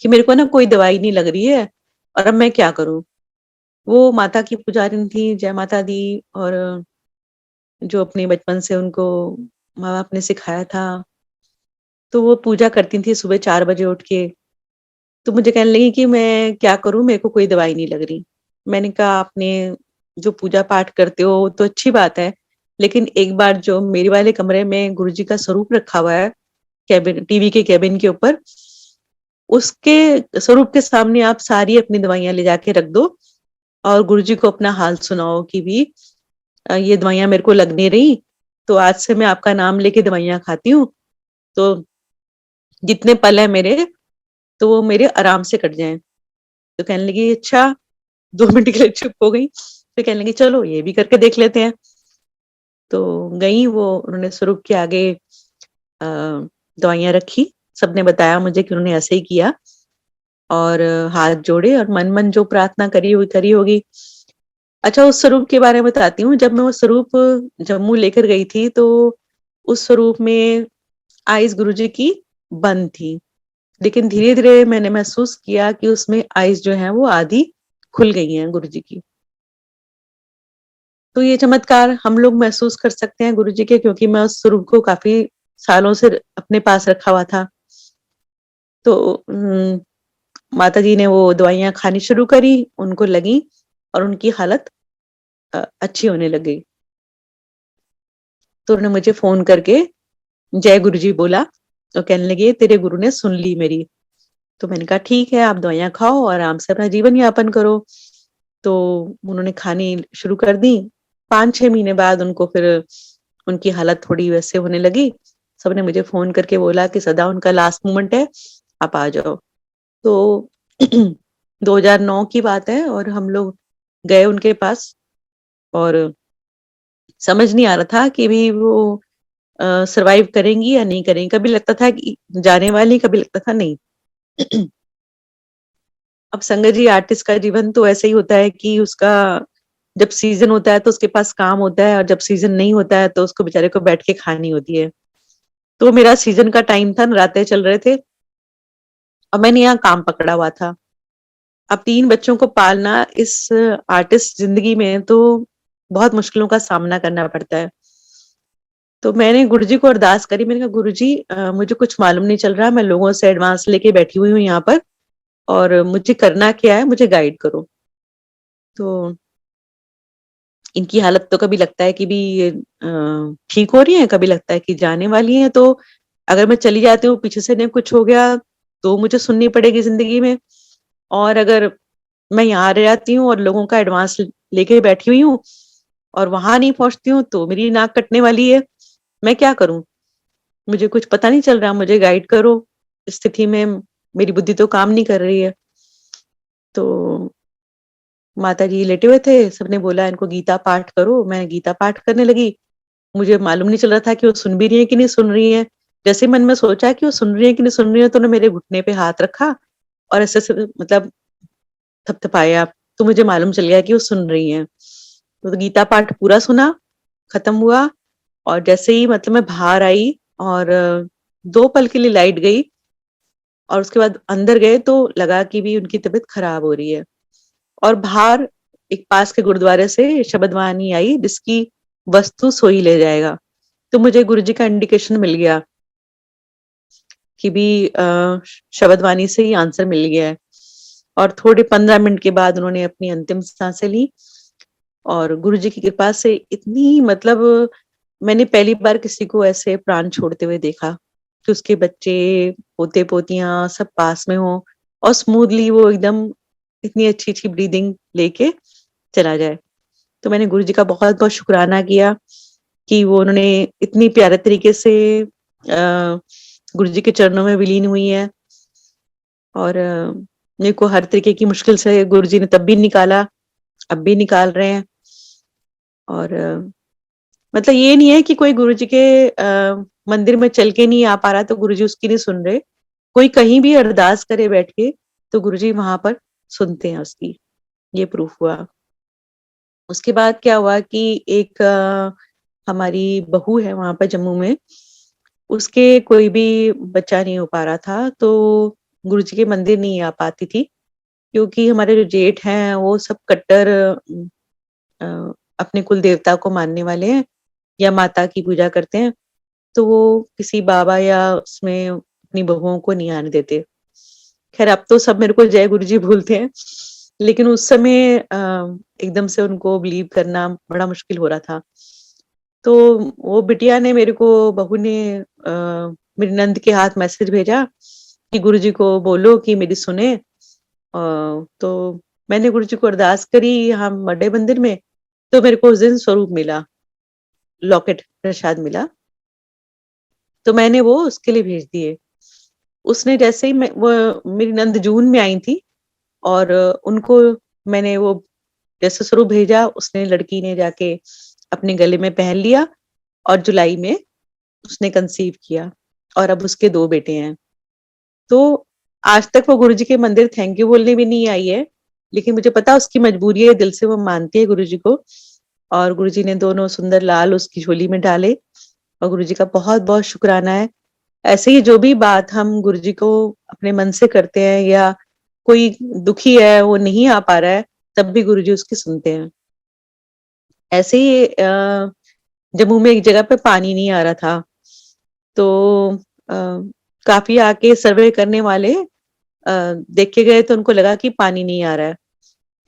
कि मेरे को ना कोई दवाई नहीं लग रही है और अब मैं क्या करूँ? वो माता की पुजारिन थी, जय माता दी और जो अपने बचपन से उनको माँ-बाप ने सिखाया था, तो वो पूजा करती थी सुबह 4 बजे उठ के। तो मुझे कहने लगी कि मैं क्या करूँ? मेरे को कोई दवाई नहीं लग रही। मैंने कहा आपने जो पूजा-पाठ करते हो वो तो अच्छी बात है, लेकिन एक बार जो मेरे वाले कमरे में गुरुजी का स्वरूप रखा हुआ है, केबिन टीवी के केबिन के ऊपर, उसके स्वरूप के सामने आप सारी अपनी दवाइयाँ ले जाके रख दो और गुरुजी को अपना हाल सुनाओ कि भी ये दवाइयाँ मेरे को लग नहीं रही, तो आज से मैं आपका नाम लेके दवाइयाँ खाती हूँ, तो जितने पल हैं मेरे, तो वो मेरे आराम से कट जाएँ। तो कहने लगी, "अच्छा।" 2 मिनट के लिए चुप हो गई, फिर कहने लगी, "चलो ये भी करके देख लेते हैं।" तो गई वो उन्होंने स्वरूप के आगे अ, दवाइयाँ रखी, सबने बताया मुझे कि उन्होंने ऐसे ही किया और हाथ जोड़े और मन-मन जो प्रार्थना करी होगी। अच्छा उस स्वरूप के बारे में बताती हूँ, जब मैं वो स्वरूप जम्मू लेकर गई थी, तो उस स्वरूप में आईज़ गुरुजी की बंद थी। लेकिन धीरे-धीरे मैंने महसूस किया कि उसमें आईज़ जो हैं वो आधी खुल गई हैं गुरुजी की। तो ये चमत्कार हम लोग महसूस कर सकते हैं गुरुजी के क्योंकि मैं उस स्वरूप को काफ़ी सालों से अपने पास रखा हुआ था। तो माताजी ने वो दवाइयाँ खानी शुरू करी, उनको लगी और उनकी हालत अच्छी होने लग गई। तो उन्होंने मुझे फ़ोन करके जय गुरुजी बोला, तो कहने लगे तेरे गुरु ने सुन ली मेरी। तो मैंने कहा ठीक है आप दवाइयाँ खाओ और आराम से अपना जीवन यापन करो। तो उन्होंने खानी शुरू कर दी। 5-6 महीने बाद उनको फिर उनकी हालत थोड़ी वैसे होने लगी। सबने मुझे फ़ोन करके बोला कि सदा उनका लास्ट मोमेंट है, आप आ जाओ। तो 2009 की बात है और हम लोग गए उनके पास और समझ नहीं आ रहा था कि भी वो सर्वाइव करेंगी या नहीं करेंगी। कभी लगता था कि जाने वाली, कभी लगता था नहीं। अब संगत जी आर्टिस्ट का जीवन तो ऐसे ही होता है कि उसका जब सीज़न होता है तो उसके पास काम होता है और जब सीज़न नहीं होता है तो उसको बेचारे को बैठ के खानी होती है। तो मेरा सीज़न का टाइम था, नवरात्रे चल रहे थे और मैंने यहाँ काम पकड़ा हुआ था। अब 3 बच्चों को पालना इस आर्टिस्ट ज़िंदगी में तो बहुत मुश्किलों का सामना करना पड़ता है। तो मैंने गुरुजी को अरदास करी, मैंने कहा गुरुजी मुझे कुछ मालूम नहीं चल रहा, मैं लोगों से एडवांस लेके बैठी हुई हूँ यहाँ पर और मुझे करना क्या है, मुझे गाइड करो। तो इनकी हालत तो कभी लगता है कि भी ये ठीक हो रही है, कभी लगता है कि जाने वाली हैं, तो अगर मैं चली जाती हूँ, पीछे से इन्हें कुछ हो गया, तो मुझे सुननी पड़ेगी ज़िंदगी में और अगर मैं यहाँ रह जाती हूँ और लोगों का एडवांस लेके बैठी हुई हूँ और वहां नहीं पहुंचती हूँ तो मेरी नाक कटने वाली है। मैं क्या करूं? मुझे कुछ पता नहीं चल रहा, मुझे गाइड करो। इस स्थिति में मेरी बुद्धि तो काम नहीं कर रही है। तो माता जी लेटे हुए थे, सबने बोला इनको गीता पाठ करो, मैं गीता पाठ करने लगी। मुझे मालूम नहीं चल रहा था कि वो सुन भी रही है कि नहीं सुन रही है। जैसे मन में सोचा कि वो सुन रही है कि नहीं सुन रही है, तो उन्होंने मेरे घुटने पे हाथ रखा और ऐसे से मतलब थपथपाया, तो मुझे मालूम चल गया कि वो सुन रही है। तो गीता पाठ पूरा सुना, खत्म हुआ और जैसे ही मतलब मैं बाहर आई और 2 पल के लिए लाइट गई और उसके बाद अंदर गए तो लगा कि भी उनकी तबीयत खराब हो रही है। और बाहर एक पास के गुरुद्वारे से शब्दवाणी आई जिसकी वस्तु सोई ले जाएगा। तो मुझे गुरुजी का इंडिकेशन मिल गया कि भी शब्दवाणी से ही आंसर मिल गया है। और थोड़े 15 मिनट के बाद उन्होंने अपनी अंतिम सांसें ली और गुरुजी की कृपा से इतनी मतलब मैंने पहली बार किसी को ऐसे प्राण छोड़ते हुए देखा कि उसके बच्चे, पोते पोतियां सब पास में हो और स्मूथली वो एकदम इतनी अच्छी अच्छी ब्रीदिंग लेके चला जाए। तो मैंने गुरुजी का बहुत बहुत शुक्राना किया कि वो उन्होंने इतनी प्यारे तरीके से गुरुजी के चरणों में विलीन हुई है। और मेरे को हर तरीके की मुश्किल से गुरुजी ने तब भी निकाला, अब भी निकाल रहे हैं। और मतलब ये नहीं है कि कोई गुरुजी के मंदिर में चल के नहीं आ पा रहा तो गुरुजी उसकी नहीं सुन रहे। कोई कहीं भी अरदास करे बैठ के तो गुरुजी वहां पर सुनते हैं उसकी। ये प्रूफ हुआ। उसके बाद क्या हुआ कि एक हमारी बहू है वहां पर जम्मू में, उसके कोई भी बच्चा नहीं हो पा रहा था तो गुरुजी के मंदिर नहीं आ पाती थी क्योंकि हमारे जो जेठ हैं वो सब कट्टर अ, अपने कुल देवता को मानने वाले हैं या माता की पूजा करते हैं। तो वो किसी बाबा या उसमें अपनी बहुओं को नहीं आने देते। खैर अब तो सब मेरे को जय गुरुजी बोलते हैं, लेकिन उस समय एकदम से उनको बिलीव करना बड़ा मुश्किल हो रहा था। तो वो बिटिया ने मेरे को, बहू ने मेरी नंद के हाथ मैसेज भेजा कि गुरुजी को बोलो कि मेरी सुने। तो मैंने गुरुजी को अरदास करी यहाँ बड़े मंदिर में, तो मेरे को उस दिन स्वरूप मिला, लॉकेट प्रसाद मिला। तो मैंने वो उसके लिए भेज दिए। उसने जैसे ही वो मेरी नंद जून में आई थी और उनको मैंने वो जैसे स्वरूप भेजा, उसने लड़की ने जाके अपने गले में पहन लिया और जुलाई में उसने कंसीव किया और अब उसके 2 बेटे हैं। तो आज तक वो गुरुजी के मंदिर थैंक यू बोलने भी नहीं आई है, लेकिन मुझे पता उसकी मजबूरी है, दिल से वो मानती है गुरुजी को। और गुरुजी ने दोनों सुंदर लाल उसकी झोली में डाले और गुरुजी का बहुत बहुत शुक्राना है। ऐसे ही जो भी बात हम गुरुजी को अपने मन से करते हैं या कोई दुखी है वो नहीं आ पा रहा है, तब भी गुरुजी उसकी सुनते हैं। ऐसे ही जम्मू में एक जगह पे पानी नहीं आ रहा था तो अ, काफी आके सर्वे करने वाले देख के गए तो उनको लगा कि पानी नहीं आ रहा है।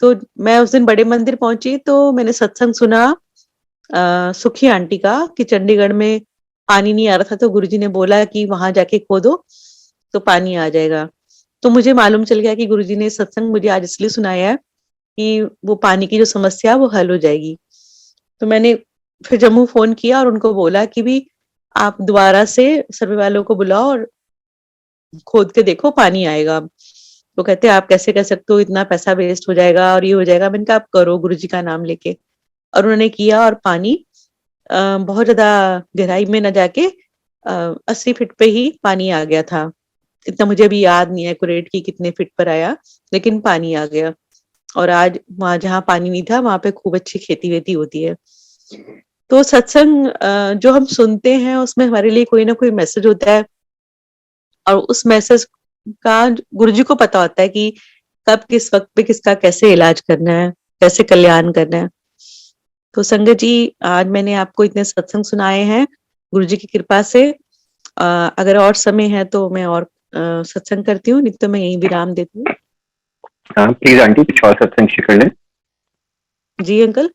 तो मैं उस दिन बड़े मंदिर पहुंची तो मैंने सत्संग सुना सुखी आंटी का कि चंडीगढ़ में पानी नहीं आ रहा था तो गुरुजी ने बोला कि वहां जाके खोदो तो पानी आ जाएगा। तो मुझे मालूम चल गया कि गुरुजी ने सत्संग मुझे आज इसलिए सुनाया है कि वो पानी की जो समस्या है वो हल हो जाएगी। तो मैंने फिर जम्मू फोन किया और उनको बोला कि भी आप दोबारा से सर्वे वालों को बुलाओ और खोद के देखो पानी आएगा। वो कहते आप कैसे कर सकते हो, इतना पैसा वेस्ट हो जाएगा और ये हो जाएगा। मैंने कहा आप करो गुरुजी का नाम लेके। और उन्होंने किया और पानी बहुत ज्यादा गहराई में न जाके 80 फीट पे ही पानी आ गया था। इतना मुझे अभी याद नहीं है एक्यूरेट कि कितने फीट पर आया, लेकिन पानी आ गया। और आज वहां जहाँ पानी नहीं था वहां पे खूब अच्छी खेती वेती होती है। तो सत्संग जो हम सुनते हैं उसमें हमारे लिए कोई ना कोई मैसेज होता है और उस मैसेज का गुरुजी को पता होता है कि कब किस वक्त पे किसका कैसे इलाज करना है, कैसे कल्याण करना है। तो संगत जी आज मैंने आपको इतने सत्संग सुनाए हैं गुरुजी की कृपा से। अगर और समय है तो मैं और सत्संग करती हूँ, नहीं तो मैं यही विराम देती हूँ। हाँ प्लीज आंटी कुछ और सत्संग शेयर कर लें। जी अंकल।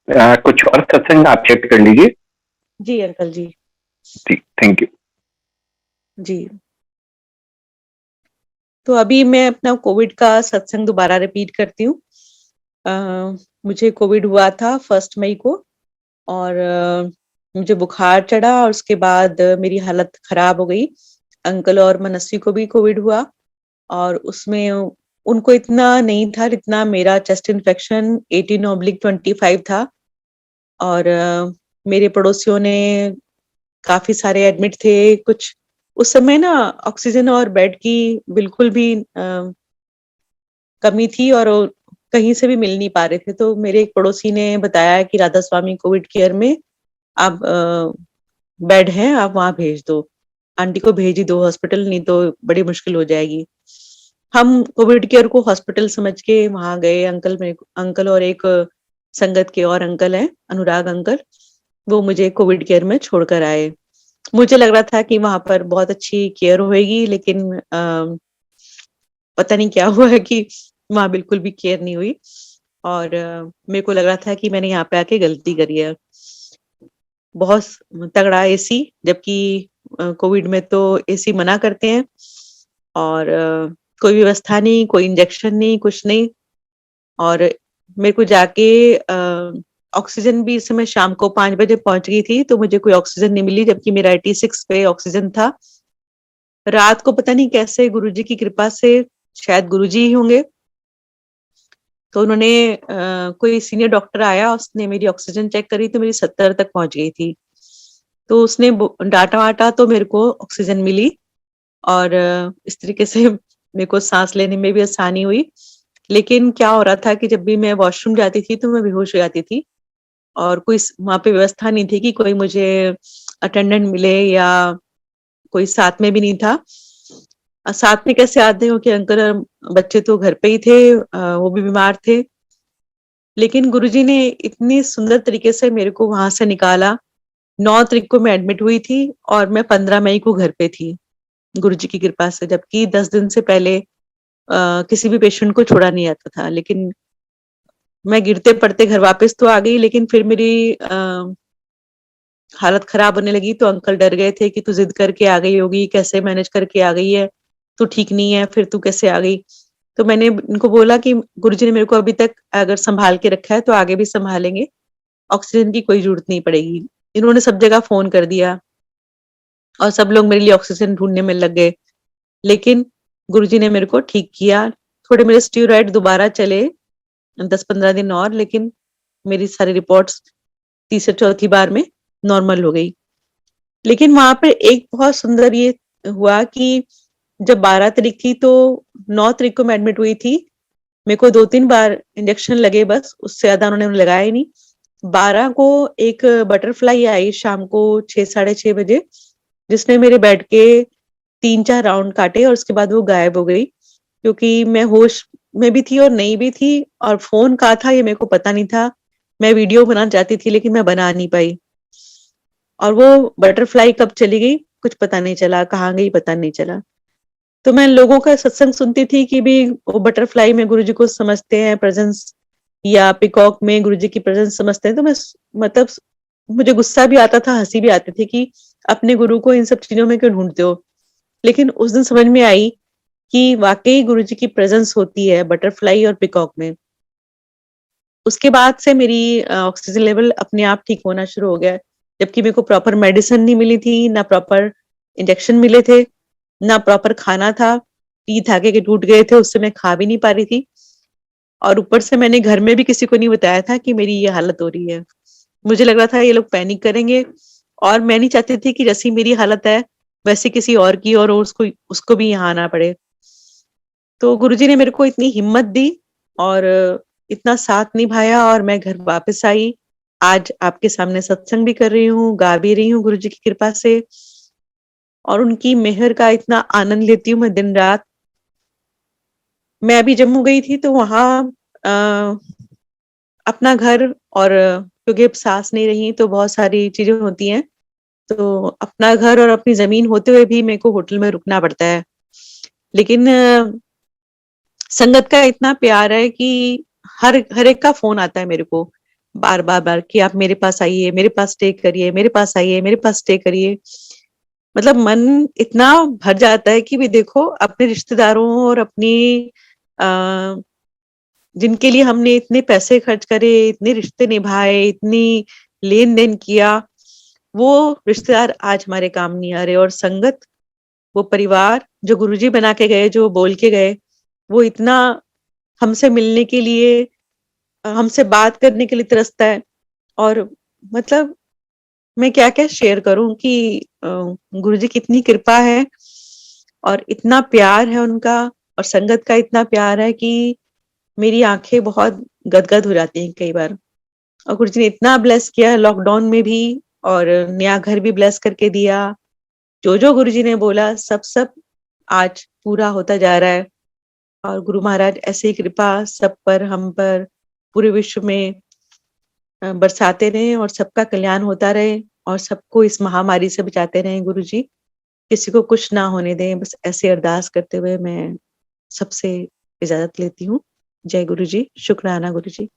कुछ और सत्संग आप चेक कर लीजिए। जी अंकल जी। जी थैंक यू। जी। तो अभी मैं अपना कोविड का सत्संग दोबारा रिपीट करती हूँ। मुझे कोविड हुआ था 1 मई को और मुझे बुखार चढ़ा और उसके बाद मेरी हालत खराब हो गई। अंकल और मनस्वी को भी कोविड हुआ और उसमें उनको इतना नहीं था जितना मेरा चेस्ट इन्फेक्शन 18/25 था और मेरे पड़ोसियों ने काफ़ी सारे एडमिट थे, कुछ उस समय ना ऑक्सीजन और बेड की बिल्कुल भी कमी थी और वो कहीं से भी मिल नहीं पा रहे थे। तो मेरे एक पड़ोसी ने बताया कि राधा स्वामी कोविड केयर में आप बेड हैं, आप वहाँ भेज दो। आंटी को भेज ही दो हॉस्पिटल, नहीं तो बड़ी मुश्किल हो जाएगी। हम कोविड केयर को हॉस्पिटल समझ के वहाँ गए। अंकल और एक संगत के और अंकल हैं, अनुराग अंकल, वो मुझे कोविड केयर में छोड़कर आए। मुझे लग रहा था कि वहाँ पर बहुत अच्छी केयर होएगी, लेकिन पता नहीं क्या हुआ है कि वहाँ बिल्कुल भी केयर नहीं हुई और मेरे को लग रहा था कि मैंने यहाँ पे आके गलती करी है। बहुत तगड़ा एसी, जबकि कोविड में तो एसी मना करते हैं और कोई व्यवस्था नहीं, कोई इंजेक्शन नहीं, कुछ नहीं। और मेरे को जाके ऑक्सीजन भी इस समय शाम को 5 बजे पहुंच गई थी, तो मुझे कोई ऑक्सीजन नहीं मिली, जबकि मेरा 86 पे ऑक्सीजन था। रात को पता नहीं कैसे गुरुजी की कृपा से, शायद गुरुजी ही होंगे, तो उन्होंने कोई सीनियर डॉक्टर आया, उसने मेरी ऑक्सीजन चेक करी तो मेरी 70 तक पहुंच गई थी। तो उसने डांटा वाटा तो मेरे को ऑक्सीजन मिली और इस तरीके से मेरे को सांस लेने में भी आसानी हुई। लेकिन क्या हो रहा था कि जब भी मैं वॉशरूम जाती थी तो मैं बेहोश हो जाती थी और कोई वहां पे व्यवस्था नहीं थी कि कोई मुझे अटेंडेंट मिले या कोई साथ में भी नहीं था। साथ में कैसे आते हो कि अंकल और बच्चे तो घर पे ही थे, वो भी बीमार थे। लेकिन गुरुजी ने इतनी सुंदर तरीके से मेरे को वहां से निकाला। 9 तारीख को मैं एडमिट हुई थी और मैं 15 मई को घर पे थी, गुरुजी की कृपा से, जबकि 10 दिन से पहले किसी भी पेशेंट को छोड़ा नहीं जाता था। लेकिन मैं गिरते पड़ते घर वापस तो आ गई, लेकिन फिर मेरी हालत खराब होने लगी तो अंकल डर गए थे कि तू जिद करके आ गई होगी, कैसे मैनेज करके आ गई है, तू ठीक नहीं है, फिर तू कैसे आ गई। तो मैंने इनको बोला कि गुरुजी ने मेरे को अभी तक अगर संभाल के रखा है तो आगे भी संभालेंगे, ऑक्सीजन की कोई जरूरत नहीं पड़ेगी। इन्होंने सब जगह फोन कर दिया और सब लोग मेरे लिए ऑक्सीजन ढूंढने में लग गए, लेकिन गुरुजी ने मेरे को ठीक किया। थोड़े मेरे स्टीरॉइड दोबारा चले 10-15 दिन और, लेकिन मेरी सारी रिपोर्ट्स तीसरे चौथी बार में नॉर्मल हो गई। लेकिन वहां पर एक बहुत सुंदर ये हुआ कि जब 12 तारीख थी तो 9 तारीख को मैं एडमिट हुई थी। मेरे को 2-3 बार इंजेक्शन लगे, बस उससे ज्यादा उन्होंने लगाया ही नहीं। 12 को एक बटरफ्लाई आई शाम को 6-6:30 बजे, जिसने मेरे बेड के 3-4 राउंड काटे और उसके बाद वो गायब हो गई, क्योंकि मैं होश में भी थी और नहीं भी थी और फोन कहा था ये मेरे को पता नहीं था। मैं वीडियो बनाना चाहती थी लेकिन मैं बना नहीं पाई और वो बटरफ्लाई कब चली गई कुछ पता नहीं चला, कहाँ गई पता नहीं चला। तो मैं लोगों का सत्संग सुनती थी कि भी वो बटरफ्लाई में गुरुजी को समझते हैं प्रेजेंस, या पिकॉक में गुरुजी की प्रेजेंस समझते हैं। तो मैं मतलब मुझे गुस्सा भी आता था, हंसी भी आती थी कि अपने गुरु को इन सब चीजों में क्यों ढूंढते हो। लेकिन उस दिन समझ में आई कि वाकई गुरुजी की प्रेजेंस होती है बटरफ्लाई और पिकॉक में। उसके बाद से मेरी ऑक्सीजन लेवल अपने आप ठीक होना शुरू हो गया, जबकि मेरे को प्रॉपर मेडिसिन नहीं मिली थी, ना प्रॉपर इंजेक्शन मिले थे, ना प्रॉपर खाना था। पी थाके के टूट गए थे, उससे मैं खा भी नहीं पा रही थी और ऊपर से मैंने घर में भी किसी को नहीं बताया था कि मेरी ये हालत हो रही है। मुझे लग रहा था ये लोग पैनिक करेंगे और मैं नहीं चाहती थी कि जैसी मेरी हालत है वैसे किसी और की और उसको उसको भी यहाँ आना पड़े। तो गुरुजी ने मेरे को इतनी हिम्मत दी और इतना साथ निभाया और मैं घर वापस आई। आज आपके सामने सत्संग भी कर रही हूँ, गा भी रही हूँ गुरुजी की कृपा से और उनकी मेहर का इतना आनंद लेती हूँ मैं दिन रात। मैं अभी जम्मू गई थी तो वहाँ अपना घर और क्योंकि अब सास नहीं रही तो बहुत सारी चीजें होती हैं, तो अपना घर और अपनी जमीन होते हुए भी मेरे को होटल में रुकना पड़ता है। लेकिन संगत का इतना प्यार है कि हर हर एक का फोन आता है मेरे को बार बार बार कि आप मेरे पास आइए, मेरे पास स्टे करिए, मेरे पास आइए, मेरे पास स्टे करिए। मतलब मन इतना भर जाता है कि भी देखो अपने रिश्तेदारों और अपनी अ, जिनके लिए हमने इतने पैसे खर्च करे, इतने रिश्ते निभाए, इतनी लेन-देन किया, वो रिश्तेदार आज हमारे काम नहीं आ रहे और संगत, वो परिवार जो गुरुजी बना के गए, जो बोल के गए, वो इतना हमसे मिलने के लिए हमसे बात करने के लिए तरसता है और मतलब मैं क्या-क्या शेयर करूँ कि गुरुजी की इतनी कृपा है और इतना प्यार है उनका और संगत का इतना प्यार है कि मेरी आँखें बहुत गदगद हो जाती हैं कई बार। और गुरुजी ने इतना ब्लेस किया है लॉकडाउन में भी और नया घर भी ब्लेस करके दिया। जो-जो गुरुजी ने बोला सब-सब आज पूरा होता जा रहा है और गुरु महाराज ऐसे ही कृपा सब पर, हम पर, पूरे विश्व में बरसाते रहें और सबका कल्याण होता रहे और सबको इस महामारी से बचाते रहें गुरुजी। किसी को कुछ ना होने दें, बस ऐसे अरदास करते हुए मैं सबसे इजाज़त लेती हूँ। जय गुरुजी, शुक्राना गुरुजी।